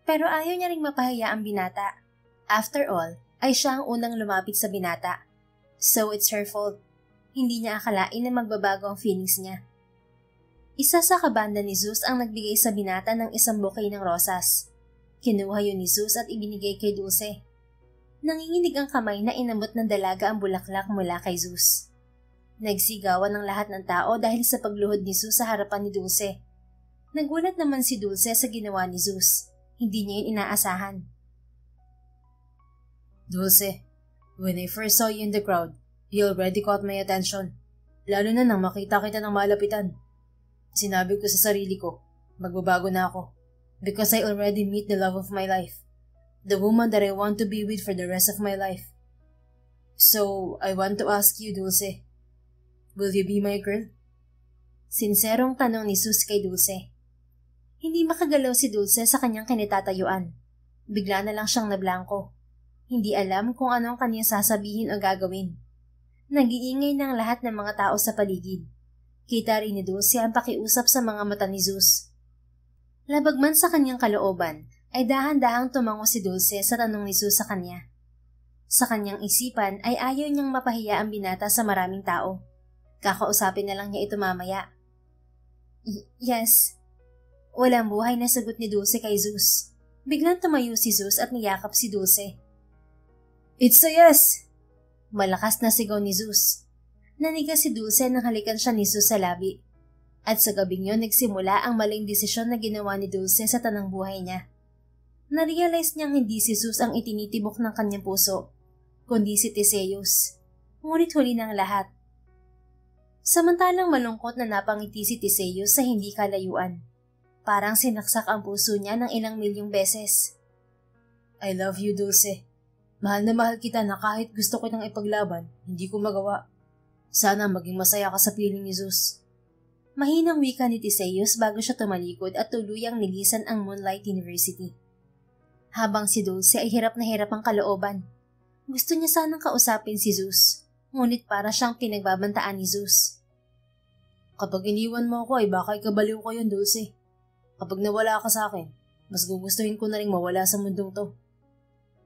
Pero ayaw niya ring mapahiya ang binata. After all, ay siya ang unang lumapit sa binata. So it's her fault. Hindi niya akalain na magbabago ang feelings niya. Isa sa kabanda ni Zeus ang nagbigay sa binata ng isang bouquet ng rosas. Kinuha yun ni Zeus at ibinigay kay Dulce. Nanginginig ang kamay na inabot ng dalaga ang bulaklak mula kay Zeus. Nagsigawan ng lahat ng tao dahil sa pagluhod ni Zeus sa harapan ni Dulce. Nagulat naman si Dulce sa ginawa ni Zeus. Hindi niya yun inaasahan. Dulce, when I first saw you in the crowd, you already caught my attention. Lalo na nang makita kita ng malapitan. Sinabi ko sa sarili ko, magbabago na ako. Because I already meet the love of my life. The woman that I want to be with for the rest of my life. So, I want to ask you, Dulce, will you be my girl? Sinserong tanong ni Zeus kay Dulce. Hindi makagalaw si Dulce sa kanyang kinitatayuan. Bigla na lang siyang nablangko. Hindi alam kung ano ang kanyang sasabihin o gagawin. Nag-iingay ng lahat ng mga tao sa paligid. Kita rin ni Dulce ang pakiusap sa mga mata ni Zeus. Labagman sa kanyang kalooban, ay dahan-dahang tumango si Dulce sa tanong ni Zeus sa kanya. Sa kanyang isipan ay ayaw niyang mapahiya ang binata sa maraming tao. Kakausapin na lang niya ito mamaya. Yes. Walang buhay na sagot ni Dulce kay Zeus. Biglang tumayo si Zeus at niyakap si Dulce. It's a yes! Malakas na sigaw ni Zeus. Nanigas si Dulce nang halikan siya ni Zeus sa labi. At sa gabing yun nagsimula ang maling desisyon na ginawa ni Dulce sa tanang buhay niya. Narealize niyang hindi si Zeus ang itinitibok ng kanyang puso, kundi si Theseus. Ngunit huli ng lahat. Samantalang malungkot na napangiti si Theseus sa hindi kalayuan. Parang sinaksak ang puso niya ng ilang milyong beses. I love you, Dulce. Mahal na mahal kita na kahit gusto ko nang ipaglaban, hindi ko magawa. Sana maging masaya ka sa piling ni Zeus. Mahinang wika ni Theseus bago siya tumalikod at tuluyang nilisan ang Moonlight University. Habang si Dulce ay hirap na hirap ang kalooban. Gusto niya sanang kausapin si Zeus, ngunit para siyang pinagbabantaan ni Zeus. Kapag iniwan mo ako ay baka ikabaliw ko yun, Dulce. Kapag nawala ka sa akin, mas gugustuhin ko na rin mawala sa mundong to.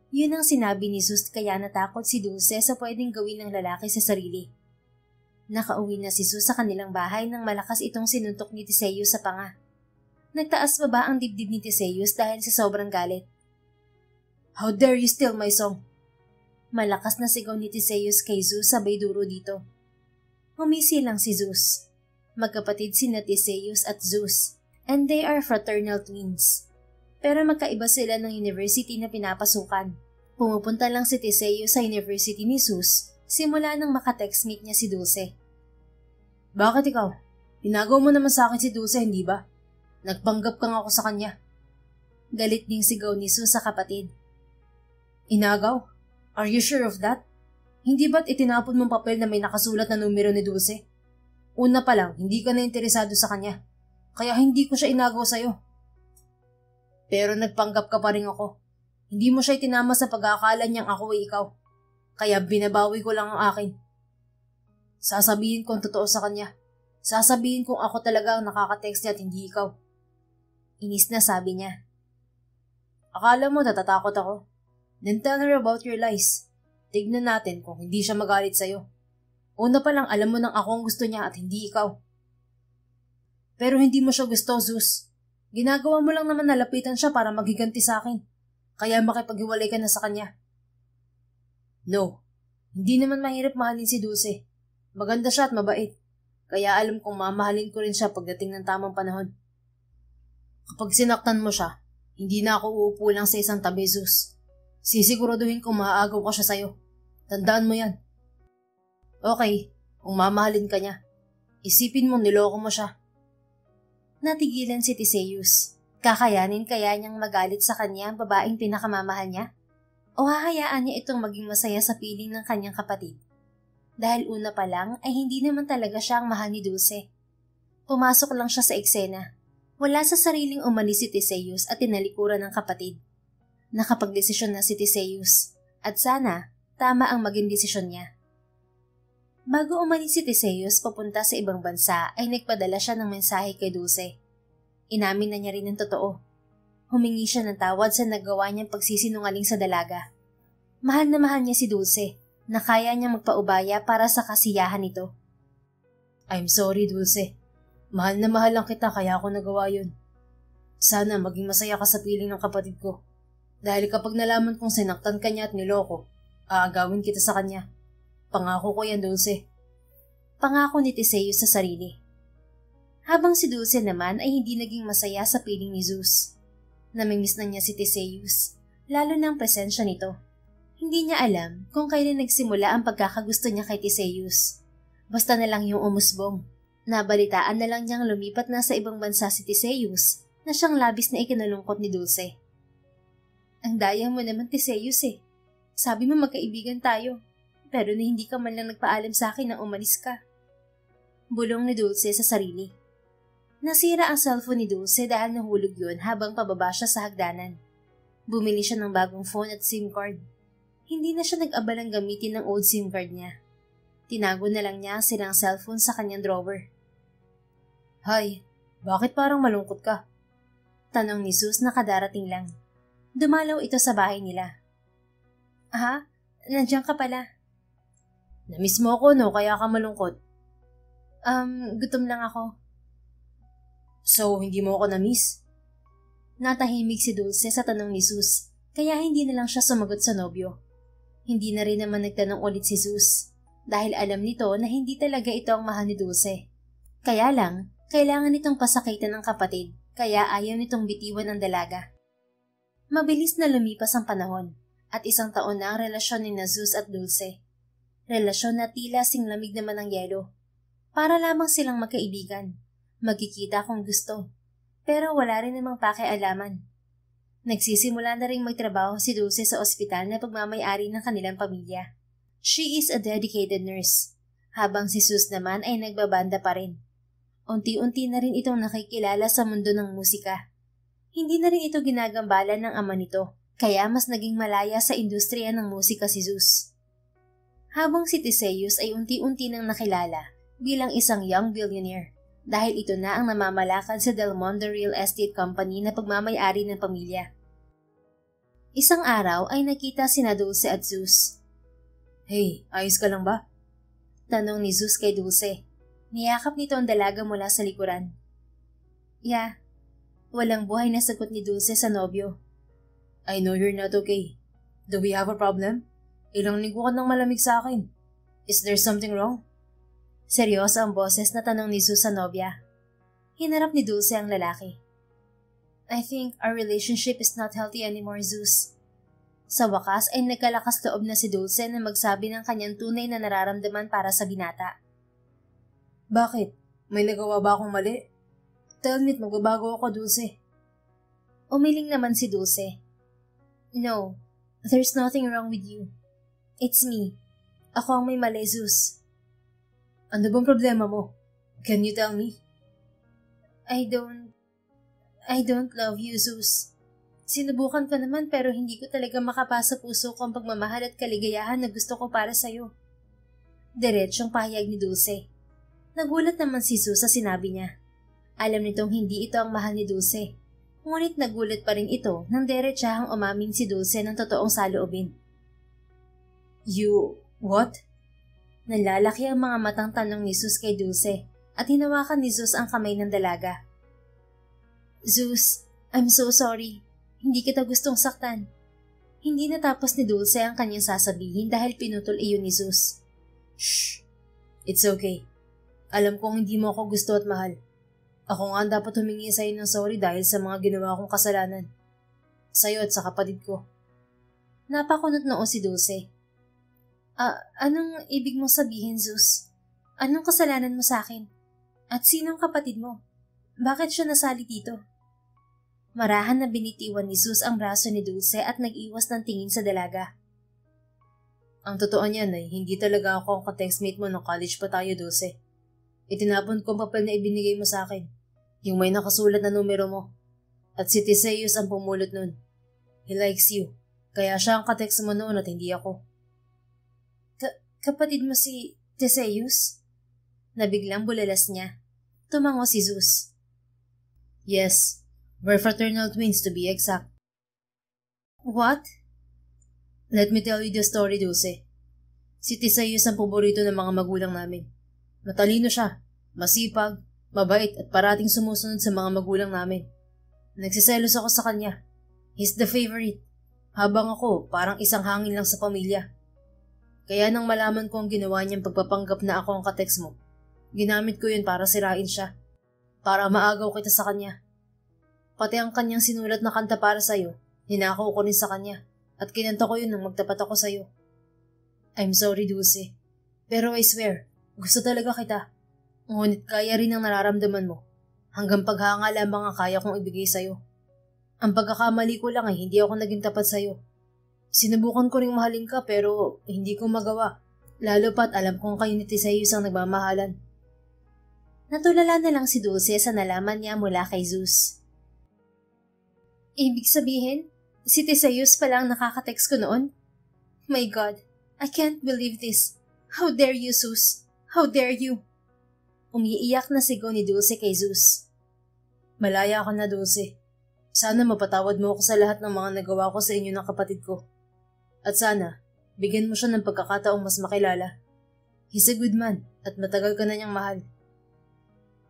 Yun ang sinabi ni Zeus kaya natakot si Dulce sa pwedeng gawin ng lalaki sa sarili. Nakauwi na si Zeus sa kanilang bahay nang malakas itong sinuntok ni Theseus sa panga. Nagtaas baba ang dibdib ni Theseus dahil sa sobrang galit. How dare you steal my song? Malakas na sigaw ni Theseus kay Zeus sabay duro dito. Humisi lang si Zeus. Magkapatid sina Theseus at Zeus, and they are fraternal twins. Pero magkaiba sila ng university na pinapasukan. Pumupunta lang si Theseus sa university ni Zeus simula nang makatextmate niya si Dulce. Bakit ikaw? Tinagaw mo naman sa akin si Dulce, hindi ba? Nagpanggap kang ako sa kanya. Galit ding sigaw ni Zeus sa kapatid. Inagaw? Are you sure of that? Hindi ba't itinapon mong papel na may nakasulat na numero ni Dulce? Una pa lang, hindi ka na interesado sa kanya. Kaya hindi ko siya inagaw sa'yo. Pero nagpanggap ka pa rin ako. Hindi mo siya itinama sa pag-aakala niyang ako ay ikaw. Kaya binabawi ko lang ang akin. Sasabihin kong totoo sa kanya. Sasabihin kong ako talaga ang nakaka-text niya at hindi ikaw. Inis na sabi niya. Akala mo natatakot ako? Then tell her about your lies. Tignan natin kung hindi siya magalit sa'yo. Una pa lang alam mo nang ako ang gusto niya at hindi ikaw. Pero hindi mo siya gusto, Zeus. Ginagawa mo lang naman nalapitan siya para maghiganti sa akin. Kaya makipaghiwalay ka na sa kanya. No, hindi naman mahirap mahalin si Dulce. Maganda siya at mabait. Kaya alam kong mamahalin ko rin siya pagdating ng tamang panahon. Kapag sinaktan mo siya, hindi na ako uupo lang sa isang tabi, Zeus. Sisiguraduhin kong maaagaw ka siya sa'yo. Tandaan mo yan. Okay, kung mamahalin ka niya, isipin mo niloko mo siya. Natigilan si Theseus. Kakayanin kaya niyang magalit sa kanya ang babaeng pinakamamahal niya? O hahayaan niya itong maging masaya sa piling ng kanyang kapatid? Dahil una pa lang ay hindi naman talaga siya ang mahal ni Dulce. Pumasok lang siya sa eksena. Wala sa sariling umalis si Theseus at tinalikuran ng kapatid. Nakapagdesisyon na si Theseus at sana tama ang maging desisyon niya. Bago umalis si Theseus papunta sa ibang bansa ay nagpadala siya ng mensahe kay Dulce. Inamin na niya rin ang totoo. Humingi siya ng tawad sa nagawa niyang pagsisinungaling sa dalaga. Mahal na mahal niya si Dulce na kaya niyang magpaubaya para sa kasiyahan nito. I'm sorry, Dulce. Mahal na mahal lang kita kaya ako nagawa yun. Sana maging masaya ka sa piling ng kapatid ko. Dahil kapag nalaman kong sinaktan ka niya at niloko, aagawin kita sa kanya. Pangako ko yan, Dulce. Pangako ni Theseus sa sarili. Habang si Dulce naman ay hindi naging masaya sa piling ni Zeus. Namimiss na niya si Theseus, lalo na ang presensya nito. Hindi niya alam kung kailan nagsimula ang pagkakagusto niya kay Theseus. Basta na lang yung umusbong. Nabalitaan na lang niyang lumipat na sa ibang bansa si Theseus na siyang labis na ikinalungkot ni Dulce. Ang daya mo naman, Theseus eh. Sabi mo magkaibigan tayo, pero na hindi ka man lang nagpaalam sa akin na umalis ka. Bulong ni Dulce sa sarili. Nasira ang cellphone ni Dulce dahil nahulog yun habang pababa siya sa hagdanan. Bumili siya ng bagong phone at SIM card. Hindi na siya nag-abalang gamitin ng old SIM card niya. Tinago na lang niya ang sirang cellphone sa kanyang drawer. Hay, bakit parang malungkot ka? Tanong ni Zeus na kadarating lang. Dumalaw ito sa bahay nila. Ha? Nandiyan ka pala. Namiss mo ako no, kaya ka malungkot. Gutom lang ako. So, hindi mo ako na-miss? Natahimik si Dulce sa tanong ni Zeus, kaya hindi na lang siya sumagot sa nobyo. Hindi na rin naman nagtanong ulit si Zeus, dahil alam nito na hindi talaga ito ang mahal ni Dulce. Kaya lang, kailangan nitong pasakitan ng kapatid, kaya ayaw nitong bitiwan ang dalaga. Mabilis na lumipas ang panahon, at 1 taon na ang relasyon ni Zeus at Dulce. Relasyon na tila singlamig naman ng yelo. Para lamang silang magkaibigan. Magkikita kung gusto, pero wala rin namang pakialaman. Nagsisimula na ring magtrabaho si Dulce sa ospital na pagmamay-ari ng kanilang pamilya. She is a dedicated nurse, habang si Zeus naman ay nagbabanda pa rin. Unti-unti na rin itong nakikilala sa mundo ng musika. Hindi na rin ito ginagambalan ng ama nito, kaya mas naging malaya sa industriya ng musika si Zeus. Habang si Theseus ay unti-unti nang nakilala bilang isang young billionaire. Dahil ito na ang namamalakad sa Del Monte Real Estate Company na pagmamay-ari ng pamilya. Isang araw ay nakita sina Dulce at Zeus. Hey, ayos ka lang ba? Tanong ni Zeus kay Dulce. Niyakap nito ang dalaga mula sa likuran. Yeah. Walang buhay na sagot ni Dulce sa nobyo. I know you're not okay. Do we have a problem? Ilang linggo ka nang malamig sa akin. Is there something wrong? Seryoso ang boses na tanong ni Zeus sa nobya. Hinarap ni Dulce ang lalaki. I think our relationship is not healthy anymore, Zeus. Sa wakas ay nagkalakas loob na si Dulce na magsabi ng kanyang tunay na nararamdaman para sa binata. Bakit? May nagawa ba akong mali? Tell me, magbabago ako, Dulce. Umiling naman si Dulce. No, there's nothing wrong with you. It's me. Ako ang may mali, Zeus. Ano bang problema mo? Can you tell me? I don't love you, Zeus. Sinubukan ko naman pero hindi ko talaga makapasa puso ko ang pagmamahal at kaligayahan na gusto ko para sa'yo. Diretsyong pahayag ni Dulce. Nagulat naman si Zeus sa sinabi niya. Alam nitong hindi ito ang mahal ni Dulce. Ngunit nagulat pa rin ito nang diretsahang umamin si Dulce ng totoong saloobin. You... what? Nalalaki ang mga matang tanong ni Zeus kay Dulce at hinawakan ni Zeus ang kamay ng dalaga. Zeus, I'm so sorry. Hindi kita gustong saktan. Hindi natapos ni Dulce ang kanyang sasabihin dahil pinutol iyon ni Zeus. Shh! It's okay. Alam kong hindi mo ako gusto at mahal. Ako nga dapat humingi sa'yo ng sorry dahil sa mga ginawa kong kasalanan. Sa'yo at sa kapatid ko. Napakunot noo si Dulce. Anong ibig mong sabihin, Zeus? Anong kasalanan mo sa akin? At sinong kapatid mo? Bakit siya nasali dito? Marahan na binitiwan ni Zeus ang braso ni Dulce at nag-iwas ng tingin sa dalaga. Ang totoo niyan ay hindi talaga ako ang ka-textmate mo nung college pa tayo, Dulce. Itinapon ko ang papel na ibinigay mo sa akin. Yung may nakasulat na numero mo. At si Theseus ang pumulot nun. He likes you. Kaya siya ang ka-text mo noon at hindi ako. Kapatid mo si Theseus? Nabiglang bulalas niya. Tumango si Zeus. Yes, we're fraternal twins to be exact. What? Let me tell you the story, Dulce. Si Theseus ang paborito ng mga magulang namin. Matalino siya, masipag, mabait at parating sumusunod sa mga magulang namin. Nagsiselos ako sa kanya. He's the favorite. Habang ako, parang isang hangin lang sa pamilya. Kaya nang malaman ko ang ginawa niyang pagpapanggap na ako ang ka-text mo, ginamit ko yun para sirain siya. para maagaw kita sa kanya. Pati ang kanyang sinulat na kanta para sa'yo, ninakaw ko rin sa kanya at kinanta ko yun nang magtapat ako sa'yo. I'm sorry, Dulce. Pero I swear, gusto talaga kita. Ngunit kaya rin ang nararamdaman mo. Hanggang paghanga lamang ang kaya kong ibigay sa'yo. Ang pagkakamali ko lang ay hindi ako naging tapat sa'yo. Sinubukan ko ring mahalin ka pero hindi ko magawa. Lalo pat alam kong kayo ni Tisayus ang nagmamahalan. Natulala na lang si Dulce sa nalaman niya mula kay Zeus. Ibig sabihin, si Tisayus pala ang nakaka-text ko noon? My God, I can't believe this. How dare you, Zeus? How dare you? Umiiyak na sigaw ni Dulce kay Zeus. Malaya ka na, Dulce. Sana mapatawad mo ako sa lahat ng mga nagawa ko sa inyo ng kapatid ko. At sana, bigyan mo siya ng pagkakataong mas makilala. He's a good man at matagal ka na niyang mahal.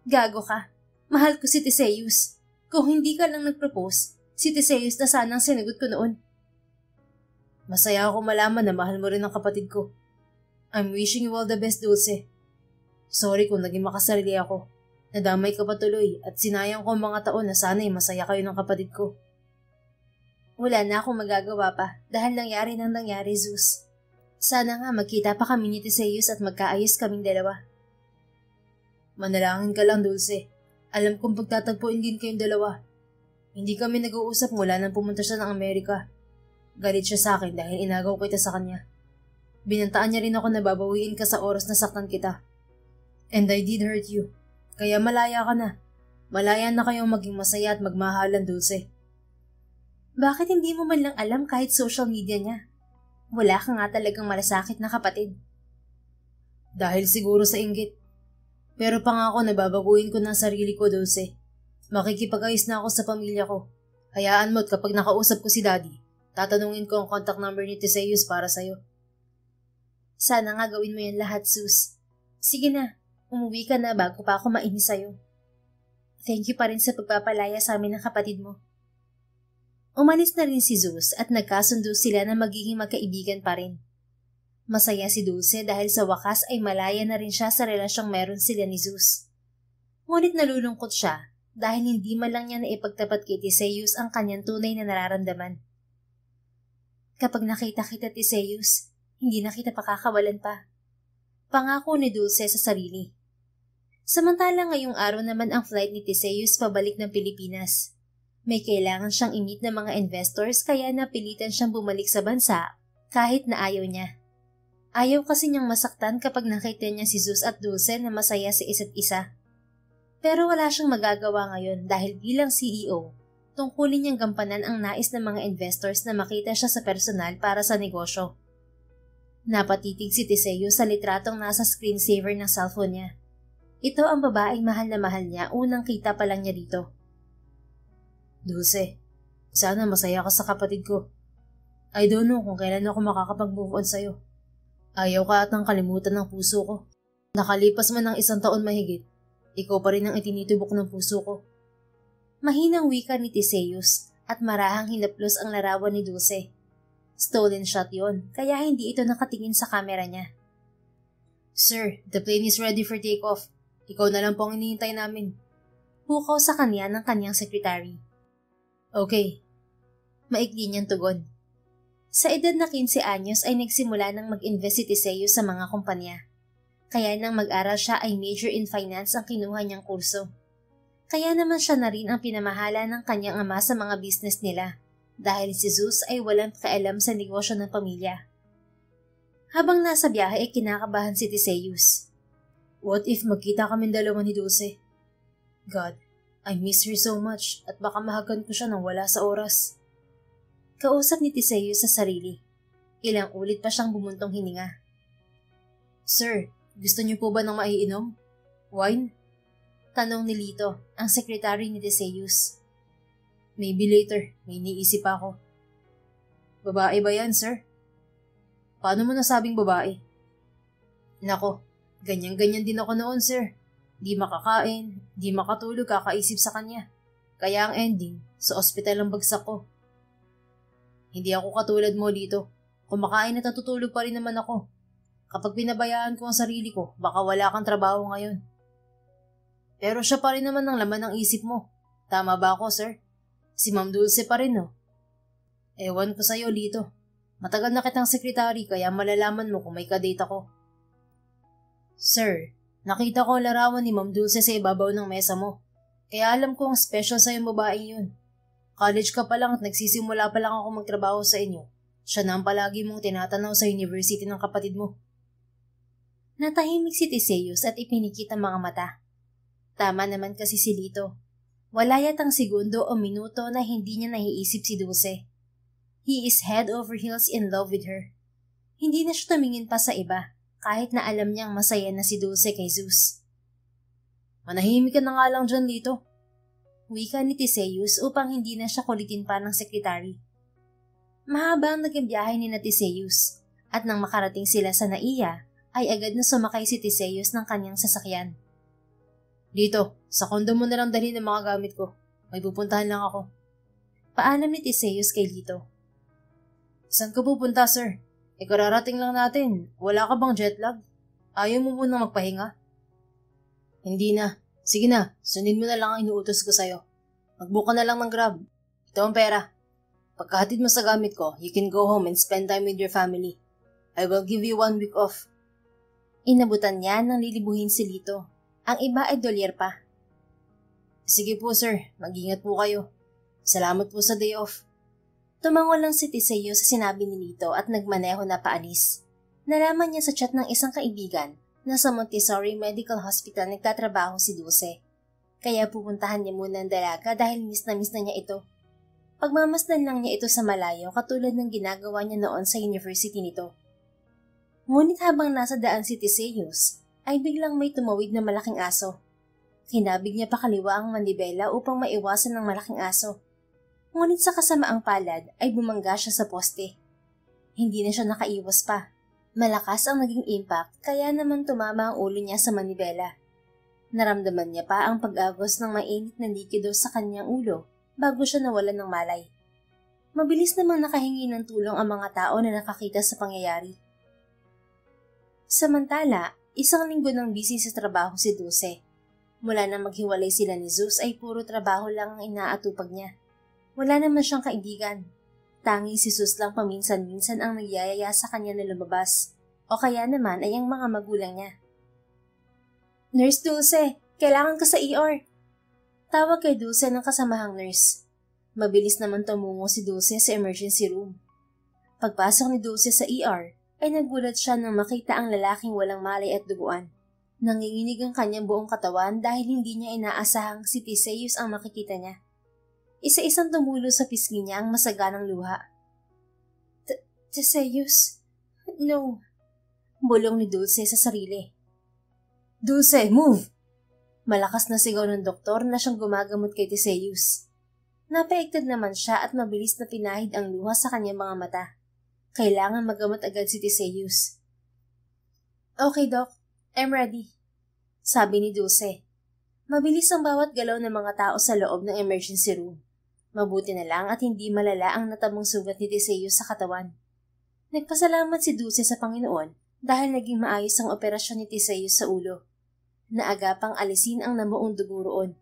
Gago ka. Mahal ko si Tisayus. Kung hindi ka lang nag-propose, si Tisayus na sanang sinagot ko noon. Masaya ako malaman na mahal mo rin ang kapatid ko. I'm wishing you all the best, Dulce. Sorry kung naging makasarili ako. Nadamay ka pa tuloy at sinayang ko ang mga taon na sana'y masaya kayo ng kapatid ko. Wala na akong magagawa pa dahil nangyari nang nangyari, Zeus. Sana nga magkita pa kami ni Tisayus at magkaayos kaming dalawa. Manalangin ka lang, Dulce. Alam kong pagtatagpuin din kayong dalawa. Hindi kami nag-uusap mula nang pumunta siya ng Amerika. Galit siya sa akin dahil inagaw kita sa kanya. Binantaan niya rin ako na babawiin ka sa oras na saktan kita. And I did hurt you. Kaya malaya ka na. Malaya na kayong maging masaya at magmahalan, Dulce. Bakit hindi mo man lang alam kahit social media niya? Wala ka nga talagang malasakit na kapatid. Dahil siguro sa inggit. Pero pangako na babaguhin ko ng sarili ko, Dulce. Makikipag-ayos na ako sa pamilya ko. Hayaan mo't kapag nakausap ko si Daddy, tatanungin ko ang contact number ni Tisayus para sa'yo. Sana nga gawin mo yan lahat, Zeus. Sige na, umuwi ka na bago pa ako mainis sa'yo. Thank you pa rin sa pagpapalaya sa amin ng kapatid mo. Umalis na rin si Zeus at nagkasundo sila na magiging magkaibigan pa rin. Masaya si Dulce dahil sa wakas ay malaya na rin siya sa relasyong meron sila ni Zeus. Ngunit nalulungkot siya dahil hindi man lang niya naipagtapat kay Tisayus ang kanyang tunay na nararamdaman. Kapag nakita kita, Tisayus, hindi na kita pakakawalan pa. Pangako ni Dulce sa sarili. Samantalang ngayong araw naman ang flight ni Tisayus pabalik ng Pilipinas. May kailangan siyang i-meet ng mga investors kaya napilitan siyang bumalik sa bansa kahit na ayaw niya. Ayaw kasi niyang masaktan kapag nakita niya si Zeus at Dulce na masaya sa isa't isa. Pero wala siyang magagawa ngayon dahil bilang CEO, tungkulin niyang gampanan ang nais ng mga investors na makita siya sa personal para sa negosyo. Napatitig si Tisayus sa litratong nasa screensaver ng cellphone niya. Ito ang babaeng mahal na mahal niya unang kita pa lang niya dito. Dulce, sana masaya ka sa kapatid ko. I don't know kung kailan ako makakapag-move on sa'yo. Ayaw ka atang kalimutan ng puso ko. Nakalipas man ng 1 taon mahigit, ikaw pa rin ang itinitubok ng puso ko. Mahinang wika ni Tisayus at marahang hinaplos ang larawan ni Dulce. Stolen shot yon, kaya hindi ito nakatingin sa kamera niya. Sir, the plane is ready for takeoff. Ikaw na lang po ang hinihintay namin. Pukaw sa kanya ng kanyang sekretary. Okay. Maikli niyang tugon. Sa edad na 15 anyos ay nagsimula ng mag-invest si Tisayus sa mga kumpanya. Kaya nang mag-aral siya ay major in finance ang kinuha niyang kurso. Kaya naman siya na rin ang pinamahala ng kanyang ama sa mga business nila dahil si Zeus ay walang kaalam sa negosyo ng pamilya. Habang nasa biyahe ay kinakabahan si Tisayus. What if magkita kami dalawa ni Dulce? God, I miss her so much at baka mahagan ko siya nang wala sa oras. Kausap ni Tisayus sa sarili. Ilang ulit pa siyang bumuntong hininga. Sir, gusto niyo po ba ng maiinom? Wine? Tanong ni Lito, ang sekretary ni Tisayus. Maybe later, may iniisip ako. Babae ba yan, sir? Paano mo nasabing babae? Nako, ganyan-ganyan din ako noon, sir. Di makakain, di makatulog kakaisip sa kanya. Kaya ang ending, sa ospital ang bagsak ko. Hindi ako katulad mo dito. Kumakain at natutulog pa rin naman ako. Kapag pinabayaan ko ang sarili ko, baka wala kang trabaho ngayon. Pero siya pa rin naman ang laman ng isip mo. Tama ba ako, sir? Si Ma'am Dulce pa rin, no? Ewan ko sa'yo, Lito. Matagal na kitang sekretary kaya malalaman mo kung may kadate ako. Sir, nakita ko ang larawan ni Ma'am Dulce sa ibabaw ng mesa mo. Kaya alam ko ang special sa yung babaeng yun. College ka pa lang at nagsisimula pa lang ako magtrabaho sa inyo. Siya na ang palagi mong tinatanaw sa university ng kapatid mo. Natahimik si Teseus at ipinikit ang mga mata. Tama naman kasi si Lito. Wala yatang segundo o minuto na hindi niya naiisip si Dulce. He is head over heels in love with her. Hindi na siya tumingin pa sa iba, kahit na alam niyang masaya na si Dulce kay Zeus. Manahimik ka na nga lang dyan, Lito. Wika ni Teseus upang hindi na siya kulitin pa ng sekretary. Mahaba ang naging biyahe ni Teseus, at nang makarating sila sa Naiya, ay agad na sumakay si Teseus ng kanyang sasakyan. Dito, sa kondo mo na lang dalhin ang mga gamit ko. May pupuntahan lang ako. Paalam ni Teseus kay Lito. Saan ka pupunta, sir? Kararating lang natin. Wala ka bang jet lag? Ayaw mo muna magpahinga? Hindi na. Sige na, sundin mo na lang ang inuutos ko sa'yo. Mag-book ka na lang ng Grab. Ito ang pera. Pagkahatid mo sa gamit ko, you can go home and spend time with your family. I will give you 1 week off. Inabutan niya nang lilibuhin si Lito. Ang iba ay dolyar pa. Sige po, sir. Mag-ingat po kayo. Salamat po sa day off. Tumango lang si Teseus sa sinabi ni Lito at nagmaneho na paalis. Nalaman niya sa chat ng isang kaibigan na sa Montessori Medical Hospital nagtatrabaho si Dulce. Kaya pupuntahan niya muna ang dalaga dahil miss na niya ito. Pagmamasdan lang niya ito sa malayo katulad ng ginagawa niya noon sa university nito. Ngunit habang nasa daan si Teseus, ay biglang may tumawid na malaking aso. Kinabig niya pakaliwa ang manibela upang maiwasan ng malaking aso. Ngunit sa kasamaang palad ay bumangga siya sa poste. Hindi na siya nakaiwas pa. Malakas ang naging impact kaya naman tumama ang ulo niya sa manibela. Naramdaman niya pa ang pag-agos ng mainit na likido sa kanyang ulo bago siya nawalan ng malay. Mabilis namang nakahingi ng tulong ang mga tao na nakakita sa pangyayari. Samantala, isang linggo nang busy sa trabaho si Dulce. Mula nang maghiwalay sila ni Zeus ay puro trabaho lang ang inaatupag niya. Wala naman siyang kaibigan. Tanging si Zeus lang paminsan-minsan ang nagyayaya sa kanya na lumabas. O kaya naman ay ang mga magulang niya. Nurse Dulce, kailangan ka sa ER. Tawag kay Dulce ng kasamahang nurse. Mabilis naman tumungo si Dulce sa emergency room. Pagpasok ni Dulce sa ER, ay nagulat siya nang makita ang lalaking walang malay at duguan. Nanginginig ang kanyang buong katawan dahil hindi niya inaasahang si Teseus ang makikita niya. Isa-isang tumulo sa pisngi niya ang masaganang luha. Teseus? No. Bulong ni Dulce sa sarili. Dulce, move! Malakas na sigaw ng doktor na siyang gumagamot kay Teseus. Napaigtad naman siya at mabilis na pinahid ang luha sa kanyang mga mata. Kailangan magamot agad si Teseus. Okay, Doc. I'm ready. Sabi ni Dulce. Mabilis ang bawat galaw ng mga tao sa loob ng emergency room. Mabuti na lang at hindi malala ang natabong sugat ni Teseus sa katawan. Nagpasalamat si Dulce sa Panginoon dahil naging maayos ang operasyon ni Teseus sa ulo. Naagapang alisin ang namuong dugo roon.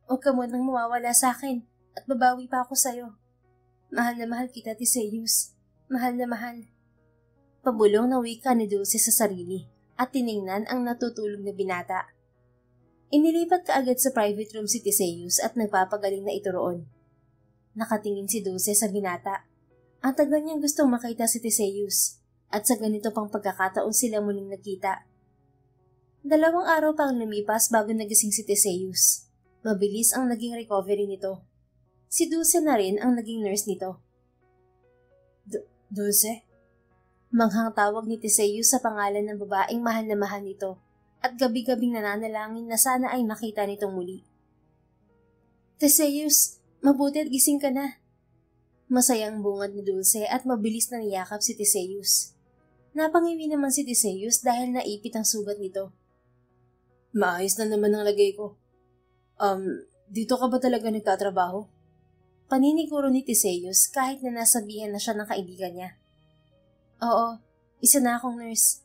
Huwag ka munang mawawala sa akin at babawi pa ako sa'yo. Mahal na mahal kita, Teseus. Mahal na mahal. Pabulong na wika ni Dulce sa sarili at tiningnan ang natutulog na binata. Inilipat kaagad sa private room si Teseus at nagpapagaling na ito roon. Nakatingin si Dulce sa binata. Ang tagal niyang gustong makita si Teseus at sa ganito pang pagkakataon sila muling nagkita. 2 araw pang lumipas bago nagising si Teseus. Mabilis ang naging recovery nito. Si Dulce na rin ang naging nurse nito. Dulce? Manghang tawag ni Teseus sa pangalan ng babaeng mahal na mahal nito at gabi-gabing nananalangin na sana ay makita nitong muli. Teseus, mabuti at gising ka na. Masayang bungad ni Dulce at mabilis na niyakap si Teseus. Napangiwi naman si Teseus dahil naipit ang sugat nito. Maayos na naman ang lagay ko. Dito ka ba talaga nagtatrabaho? Paniniguro ni Teseus kahit na nasabihan na siya ng kaibigan niya. Oo, isa na akong nurse.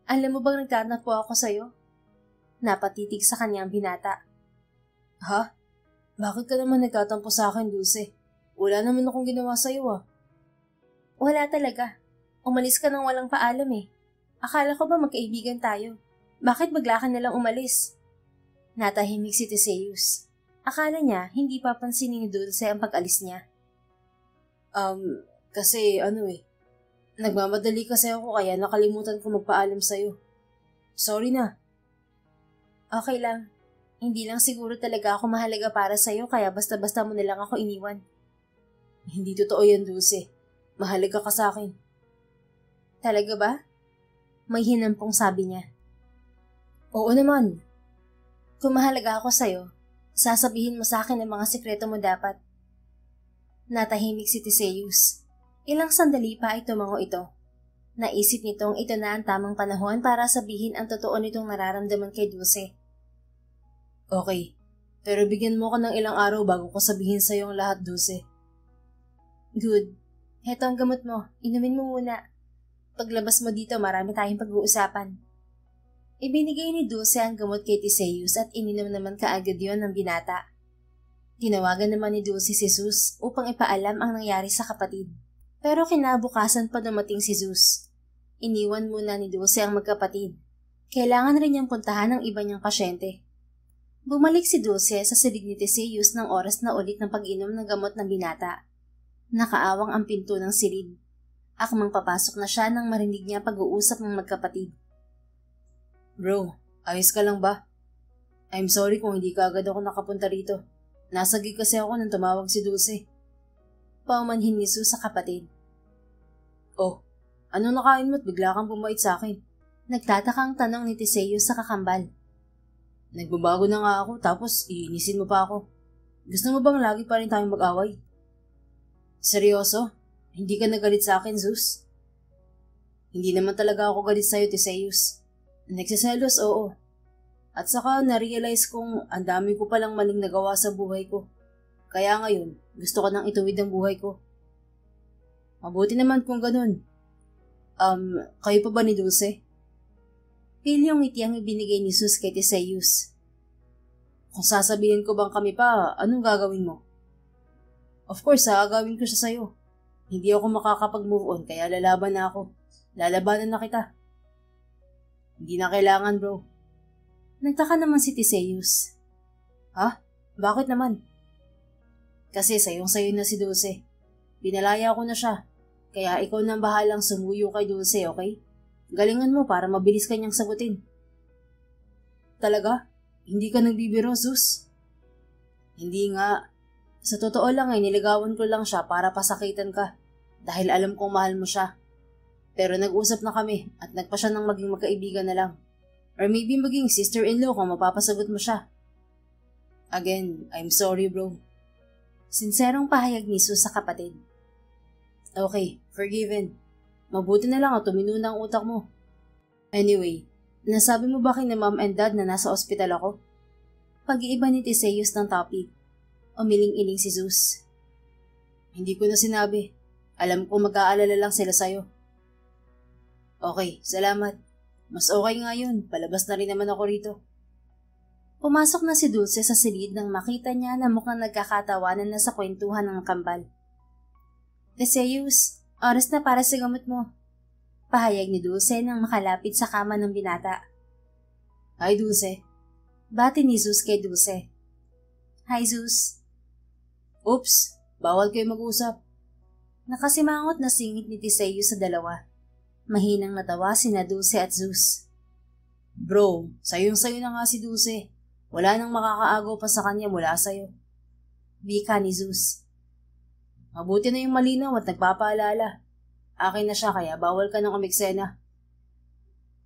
Alam mo bang nagtanak po ako sa'yo? Napatitig sa kanyang binata. Ha? Bakit ka naman nagtatampo sa akin, Dulce? Wala naman akong ginawa sa'yo Wala talaga. Umalis ka nang walang paalam eh. Akala ko ba magkaibigan tayo? Bakit bigla ka nalang umalis? Natahimik si Teseus. Akala niya hindi papansinin ni Dulce ang pag-alis niya. Kasi nagmamadali kasi ako kaya nakalimutan ko magpaalam sa'yo. Sorry na. Okay lang. Hindi lang siguro talaga ako mahalaga para sa'yo kaya basta-basta mo nilang ako iniwan. Hindi totoo yan, Dulce. Mahalaga ka sa akin. Talaga ba? May hinampong sabi niya. Oo naman. Kung mahalaga ako sa'yo, sasabihin mo sa akin ang mga sikreto mo dapat. Natahimik si Teseus. Ilang sandali pa ay tumango ito. Naisip nitong ito na ang tamang panahon para sabihin ang totoo nitong nararamdaman kay Dulce. Okay, pero bigyan mo ko ng ilang araw bago ko sabihin sa'yo ang lahat, Dulce. Good. Heto ang gamot mo. Inumin mo muna. Paglabas mo dito, marami tayong pag-uusapan. Ibinigay ni Dulce ang gamot kay Teseus at ininom naman kaagad yon ng binata. Tinawagan naman ni Dulce si Zeus upang ipaalam ang nangyari sa kapatid. Pero kinabukasan pa dumating si Zeus. Iniwan muna ni Dulce ang magkapatid. Kailangan rin niyang puntahan ang iba niyang pasyente. Bumalik si Dulce sa silid ni Teseus ng oras na ulit ng pag-inom ng gamot ng binata. Nakaawang ang pinto ng silid. Akmang papasok na siya nang marinig niya pag-uusap ng magkapatid. Bro, ayos ka lang ba? I'm sorry kung hindi ka agad ako nakapunta rito. Nasa gig kasi ako nang tumawag si Dulce. Paumanhin ni Zeus sa kapatid. Oh, anong nakain mo't bigla kang bumait sa akin? Nagtatakang tanong ni Teseus sa kakambal. Nagbabago na nga ako tapos iinisin mo pa ako. Gusto mo bang lagi pa rin tayong mag-away? Seryoso? Hindi ka nagalit sa akin, Zeus? Hindi naman talaga ako galit sa'yo, Teseus. Nagsiselos, oo. At saka na-realize kong ang dami ko palang maling nagawa sa buhay ko. Kaya ngayon, gusto ko nang ituwid ang buhay ko. Mabuti naman kung ganun. Kayo pa ba ni Dulce? Pilyong ngiti ang ibinigay ni Zeus kay Teseus. Kung sasabihin ko bang kami pa, anong gagawin mo? Of course, gagawin ko siya sa'yo. Hindi ako makakapag-move on kaya lalaban na ako. Lalabanan na kita. Hindi na kailangan, bro. Nagtaka naman si Teseus. Ha? Bakit naman? Kasi sayong-sayo na si Dulce. Pinalaya ko na siya. Kaya ikaw nang bahalang sumuyo kay Dulce, okay? Galingan mo para mabilis kanyang sagutin. Talaga? Hindi ka nagbibiro, Zeus? Hindi nga. Sa totoo lang ay niligawan ko lang siya para pasakitan ka. Dahil alam kong mahal mo siya. Pero nag-usap na kami at nagpa siya ng maging magkaibigan na lang. Or maybe maging sister-in-law kung mapapasagot mo siya. Again, I'm sorry, bro. Sinserong pahayag ni Zeus sa kapatid. Okay, forgiven. Mabuti na lang tumino na ang utak mo. Anyway, nasabi mo ba kay na mom and dad na nasa ospital ako? Pag-iiba ni Teseus ng topic. Umiling-iling si Zeus. Hindi ko na sinabi. Alam ko mag-aalala lang sila sa'yo. Okay, salamat. Mas okay nga yun. Palabas na rin naman ako rito. Pumasok na si Dulce sa silid nang makita niya na mukhang nagkakatawanan na sa kwentuhan ng kambal. Teseus, oras na para sa gamot mo. Pahayag ni Dulce nang makalapit sa kama ng binata. Hi, Dulce. Bati ni Zeus kay Dulce. Hi, Zeus. Oops, bawal kayo mag-usap. Nakasimangot na singit ni Teseus sa dalawa. Mahinang natawa sina Dulce at Zeus. Bro, sayong-sayo na nga si Dulce. Wala nang makakaagaw pa sa kanya mula sa'yo. Bika ni Zeus. Mabuti na yung malinaw at nagpapaalala. Akin na siya kaya bawal ka nang umiksena.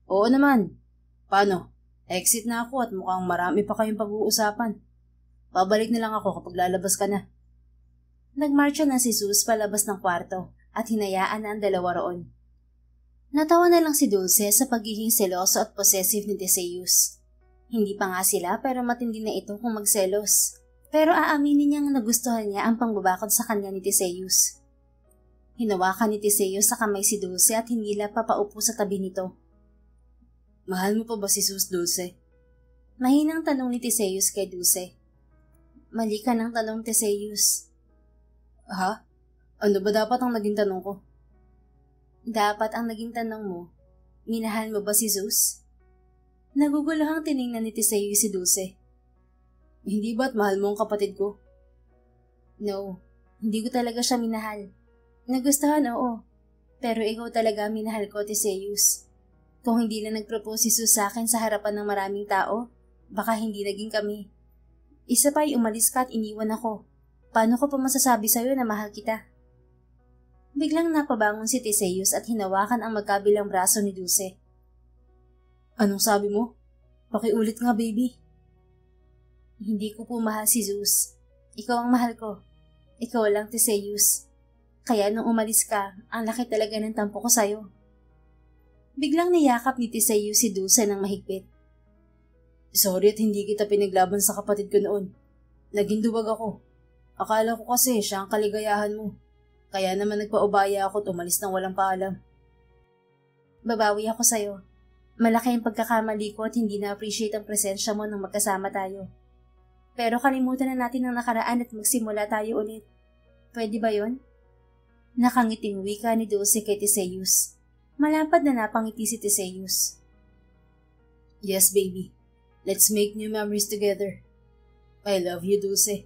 Oo naman. Paano? Exit na ako at mukhang marami pa kayong pag-uusapan. Babalik na lang ako kapag lalabas ka na. Nagmarcha na si Zeus palabas ng kwarto at hinayaan na ang dalawa roon. Natawa na lang si Dulce sa pagiging seloso at possessive ni Teseus. Hindi pa nga sila pero matindi na ito kung magselos. Pero aaminin niyang nagustuhan niya ang pangbabakod sa kanya ni Teseus. Hinawakan ni Teseus sa kamay si Dulce at hinila papaupo sa tabi nito. Mahal mo pa ba si Zeus, Dulce? Mahinang tanong ni Teseus kay Dulce. Mali ka ng tanong, Teseus. Ha? Ano ba dapat ang naging tanong ko? Dapat ang naging tanong mo, minahal mo ba si Zeus? Naguguluhang tiningnan ni Teseus si Dulce. Hindi ba't mahal mo ang kapatid ko? No, hindi ko talaga siya minahal. Nagustuhan, oo. Pero ikaw talaga minahal ko, Teseus. Kung hindi lang nag-propose si Zeus sa akin sa harapan ng maraming tao, baka hindi naging kami. Isa pa'y umalis ka at iniwan ako. Paano ko pa masasabi sa'yo na mahal kita? Biglang napabangon si Teseus at hinawakan ang magkabilang braso ni Dulce. Anong sabi mo? Pakiulit nga, baby. Hindi ko po mahal si Zeus. Ikaw ang mahal ko. Ikaw lang, Teseus. Kaya nung umalis ka, ang laki talaga ng tampo ko sa'yo. Biglang niyakap ni Teseus si Dulce ng mahigpit. Sorry at hindi kita pinaglaban sa kapatid ko noon. Naging duwag ako. Akala ko kasi siya ang kaligayahan mo. Kaya naman nagpaubaya ako at umalis nang walang paalam. Babawi ako sa'yo. Malaki ang pagkakamali ko at hindi na-appreciate ang presensya mo nang magkasama tayo. Pero kalimutan na natin ang nakaraan at magsimula tayo ulit. Pwede ba yon? Nakangiting wika ni Dulce kay Teseus. Malapad na napangiti si Teseus. Yes, baby. Let's make new memories together. I love you, Dulce.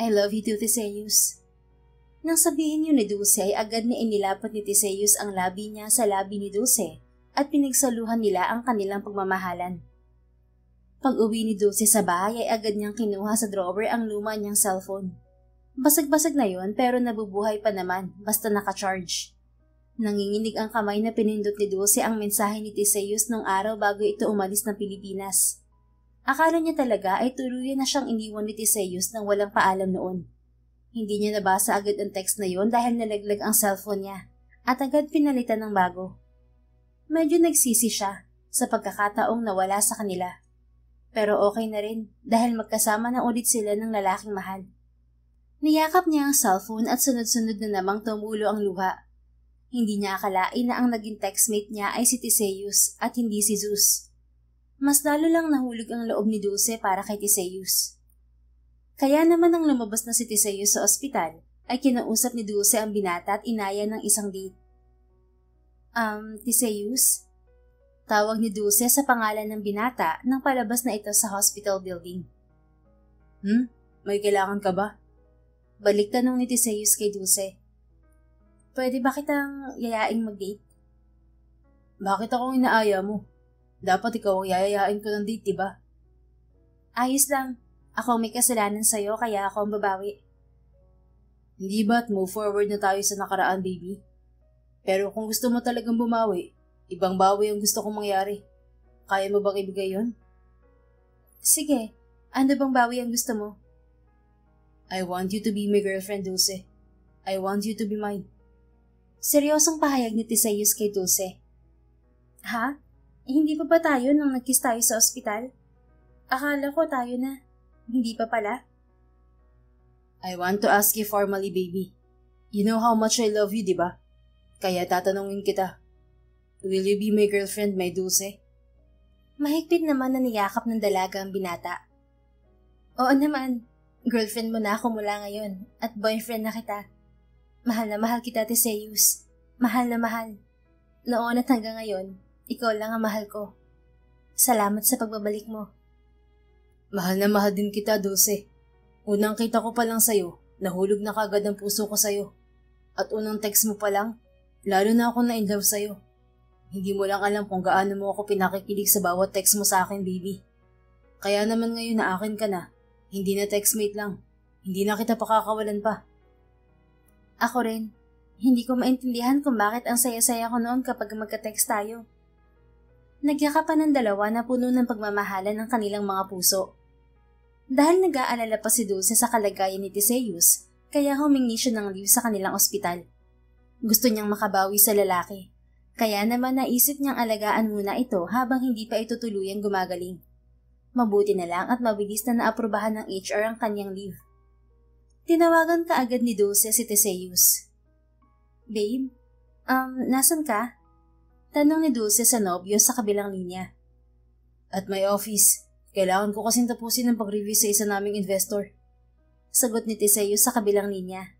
I love you too, Teseus. Nang sabihin yun ni Dulce ay agad na inilapat ni Teseus ang labi niya sa labi ni Dulce at pinagsaluhan nila ang kanilang pagmamahalan. Pag-uwi ni Dulce sa bahay ay agad niyang kinuha sa drawer ang luma niyang cellphone. Basag-basag na yon pero nabubuhay pa naman basta naka-charge. Nanginginig ang kamay na pinindot ni Dulce ang mensahe ni Teseus nung araw bago ito umalis ng Pilipinas. Akala niya talaga ay tuluyan na siyang iniwan ni Teseus nang walang paalam noon. Hindi niya nabasa agad ang text na yon dahil nalaglag ang cellphone niya at agad pinalitan ng bago. Medyo nagsisi siya sa pagkakataong nawala sa kanila. Pero okay na rin dahil magkasama na ulit sila ng lalaking mahal. Niyakap niya ang cellphone at sunod-sunod na namang tumulo ang luha. Hindi niya akalain na ang naging textmate niya ay si Teseus at hindi si Zeus. Mas lalo lang nahulog ang loob ni Dulce para kay Teseus. Kaya naman nang lumabas na si Teseus sa ospital, ay kinausap ni Dulce ang binata at inaya ng isang date. Teseus? Tawag ni Dulce sa pangalan ng binata nang palabas na ito sa hospital building. May kailangan ka ba? Balik tanong ni Teseus kay Dulce. Pwede ba kitang yayaing mag-date? Bakit akong inaaya mo? Dapat ikaw ang yayayain ko ng date, diba? Ayos lang. Ako may kasalanan sa'yo kaya ako ang babawi. Hindi ba't move forward na tayo sa nakaraan, baby? Pero kung gusto mo talagang bumawi, ibang bawi ang gusto kong mangyari. Kaya mo bang ibigay yon? Sige. Ano bang bawi ang gusto mo? I want you to be my girlfriend, Dulce. I want you to be mine. Seryosong pahayag ni Teseus kay Dulce. Ha? Hindi pa ba tayo nung nag-kiss tayo sa ospital? Akala ko tayo na. Hindi pa pala? I want to ask you formally, baby. You know how much I love you, diba? Kaya tatanungin kita. Will you be my girlfriend, my Dulce? Mahigpit naman na niyakap ng dalaga ang binata. Oo naman. Girlfriend mo na ako mula ngayon at boyfriend na kita. Mahal na mahal kita, Teseus. Mahal na mahal. Noon at hanggang ngayon, ikaw lang ang mahal ko. Salamat sa pagbabalik mo. Mahal na mahal din kita, Dulce. Unang kita ko pa lang sa'yo, nahulog na kagad ang puso ko sa'yo. At unang text mo pa lang, lalo na ako na-inlove sa'yo. Hindi mo lang alam kung gaano mo ako pinakikilig sa bawat text mo sa akin, baby. Kaya naman ngayon na akin ka na, hindi na textmate lang. Hindi na kita pakakawalan pa. Ako rin. Hindi ko maintindihan kung bakit ang saya-saya ko noon kapag magka-text tayo. Nagyakapan ng dalawa na puno ng pagmamahalan ng kanilang mga puso. Dahil nag-aalala pa si Dulce sa kalagayan ni Teseus, kaya humingi siya ng leave sa kanilang ospital. Gusto niyang makabawi sa lalaki, kaya naman naisip niyang alagaan muna ito habang hindi pa ito tuluyang gumagaling. Mabuti na lang at mabilis na naaprubahan ng HR ang kanyang leave. Tinawagan ka agad ni Dulce si Teseus. Babe, nasan ka? Tanong ni Dulce sa nobyo sa kabilang linya. At my office. Kailangan ko kasing tapusin ang pag-review sa isa naming investor. Sagot ni Teseus sa kabilang linya.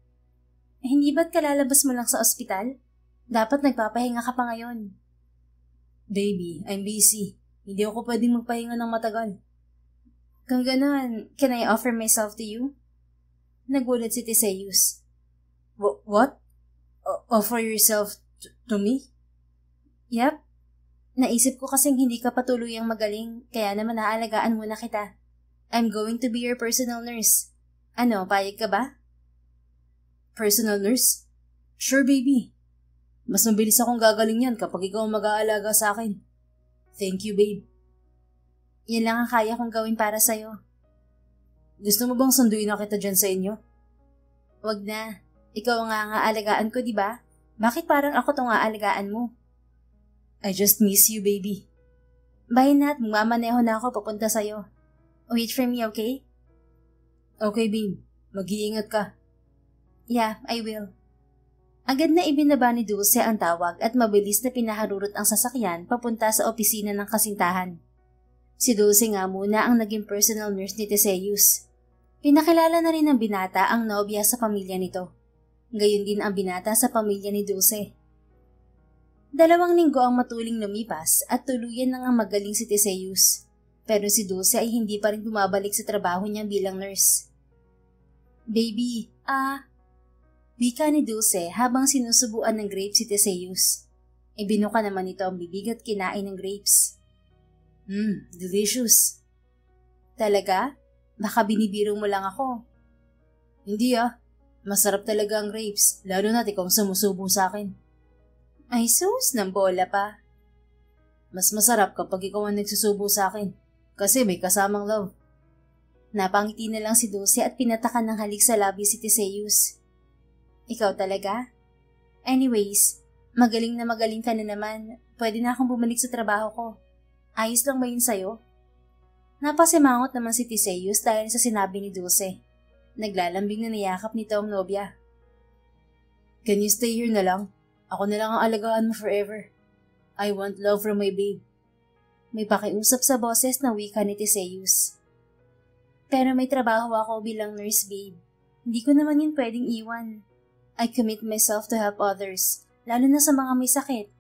Hindi ba't kalalabas mo lang sa ospital? Dapat nagpapahinga ka pa ngayon. Baby, I'm busy. Hindi ako pwedeng magpahinga ng matagal. Kung ganun, can I offer myself to you? Nagulat si Teseus. What? Offer yourself to me? Yep. Naisip ko kasing hindi ka patuluyang magaling, kaya naman naaalagaan muna kita. I'm going to be your personal nurse. Ano, payag ka ba? Personal nurse? Sure, baby. Mas mabilis akong gagaling yan kapag ikaw ang mag-aalaga sa akin. Thank you, babe. Yan lang ang kaya kong gawin para sa'yo. Gusto mo bang sunduin na kita dyan sa inyo? Wag na. Ikaw ang aalagaan ko, di ba? Bakit parang ako tong aalagaan mo? I just miss you, baby. Bye na at magmamaneho na ako papunta sa'yo. Wait for me, okay? Okay, babe. Mag-iingat ka. Yeah, I will. Agad na ibinaba ni Dulce ang tawag at mabilis na pinaharurot ang sasakyan papunta sa opisina ng kasintahan. Si Dulce nga muna ang naging personal nurse ni Teseus. Pinakilala na rin ng binata ang nobya sa pamilya nito. Gayon din ang binata sa pamilya ni Dulce. 2 linggo ang matuling lumipas at tuluyan na nga magaling si Teseus. Pero si Dulce ay hindi pa rin bumabalik sa trabaho niya bilang nurse. Baby, wika ni Dulce habang sinusubuan ng grapes si Teseus. Ibinuka naman ito ang bibig at kinain ng grapes. Delicious. Talaga? Baka binibiro mo lang ako. Hindi masarap talaga ang grapes, lalo na't ikaw sumusubo sa akin. Ay sus, ng bola pa. Mas masarap kapag ikaw ang nagsusubo sa akin, kasi may kasamang love. Napangiti na lang si Dulce at pinatakan ng halik sa labi si Teseus. Ikaw talaga? Anyways, magaling ka na naman. Pwede na akong bumalik sa trabaho ko. Ayos lang ba yun sa'yo? Napasimangot naman si Teseus dahil sa sinabi ni Dulce. Naglalambing na niyakap nito ang nobya. Can you stay here na lang? Ako na lang ang alagaan mo forever. I want love from my babe. May pakiusap sa boses na wika ni Teseus. Pero may trabaho ako bilang nurse, babe. Hindi ko naman yun pwedeng iwan. I commit myself to help others, lalo na sa mga may sakit.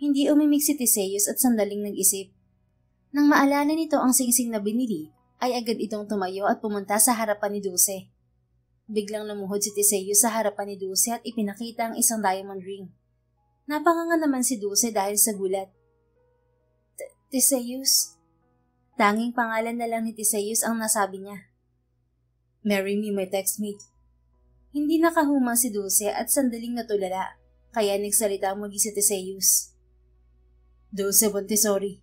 Hindi umimik si Teseus at sandaling nag-isip. Nang maalala nito ang singsing na binili, ay agad itong tumayo at pumunta sa harapan ni Dulce. Biglang lumuhod si Teseus sa harapan ni Dulce at ipinakita ang isang diamond ring. Napanganga naman si Dulce dahil sa gulat. Teseus? Tanging pangalan na lang ni Teseus ang nasabi niya. Marry me, my textmate. Hindi nakahuma si Dulce at sandaling natulala, kaya nagsalita muli si Teseus. Dulce Montessori,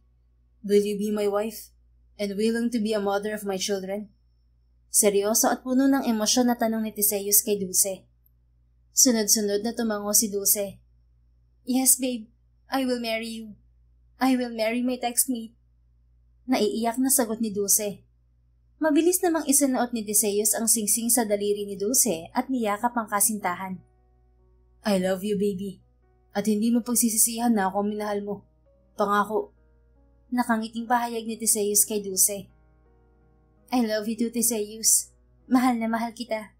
will you be my wife and willing to be a mother of my children? Seryoso at puno ng emosyon na tanong ni Teseus kay Dulce. Sunod-sunod na tumango si Dulce. Yes, babe. I will marry you. I will marry my textmate. Naiiyak na sagot ni Dulce. Mabilis namang isinuot ni Teseus ang singsing sa daliri ni Dulce at niyakap ang kasintahan. I love you, baby. At hindi mo pagsisisihan na ako minahal mo. Pangako. Nakangiting pahayag ni Teseus kay Dulce. I love you too, Teseus. Mahal na mahal kita.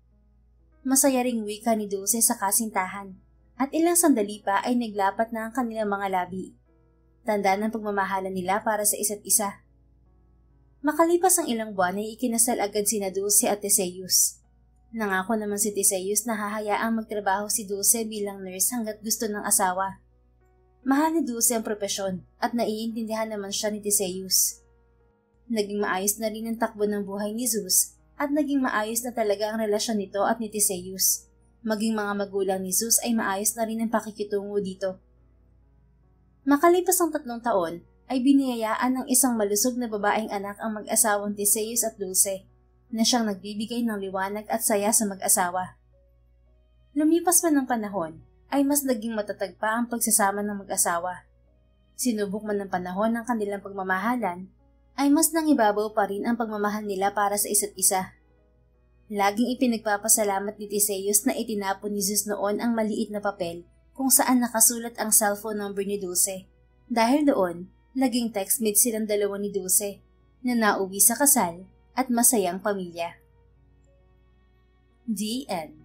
Masaya ring wika ni Dulce sa kasintahan at ilang sandali pa ay naglapat na ang kanilang mga labi. Tanda ng pagmamahalan nila para sa isa't isa. Makalipas ang ilang buwan ay ikinasal agad sina Dulce at Teseus. Nangako naman si Teseus na hahayaang magtrabaho si Dulce bilang nurse hanggat gusto ng asawa. Mahal ni Dulce ang propesyon at naiintindihan naman siya ni Teseus. Naging maayos na rin ang takbo ng buhay ni Zeus at naging maayos na talaga ang relasyon nito at ni Teseus. Maging mga magulang ni Zeus ay maayos na rin ang pakikitungo dito. Makalipas ang 3 taon, ay biniyayaan ng isang malusog na babaeng anak ang mag-asawang Teseus at Dulce, na siyang nagbibigay ng liwanag at saya sa mag-asawa. Lumipas man ng panahon, ay mas naging matatag pa ang pagsasama ng mag-asawa. Sinubok man ng panahon ng kanilang pagmamahalan, ay mas nangibabaw pa rin ang pagmamahal nila para sa isa't isa. Laging ipinagpapasalamat ni Teseus na itinapon ni Zeus noon ang maliit na papel kung saan nakasulat ang cellphone number ni Dulce. Dahil doon, naging textmate silang dalawa ni Dulce. na nauwi sa kasal at masayang pamilya. The end.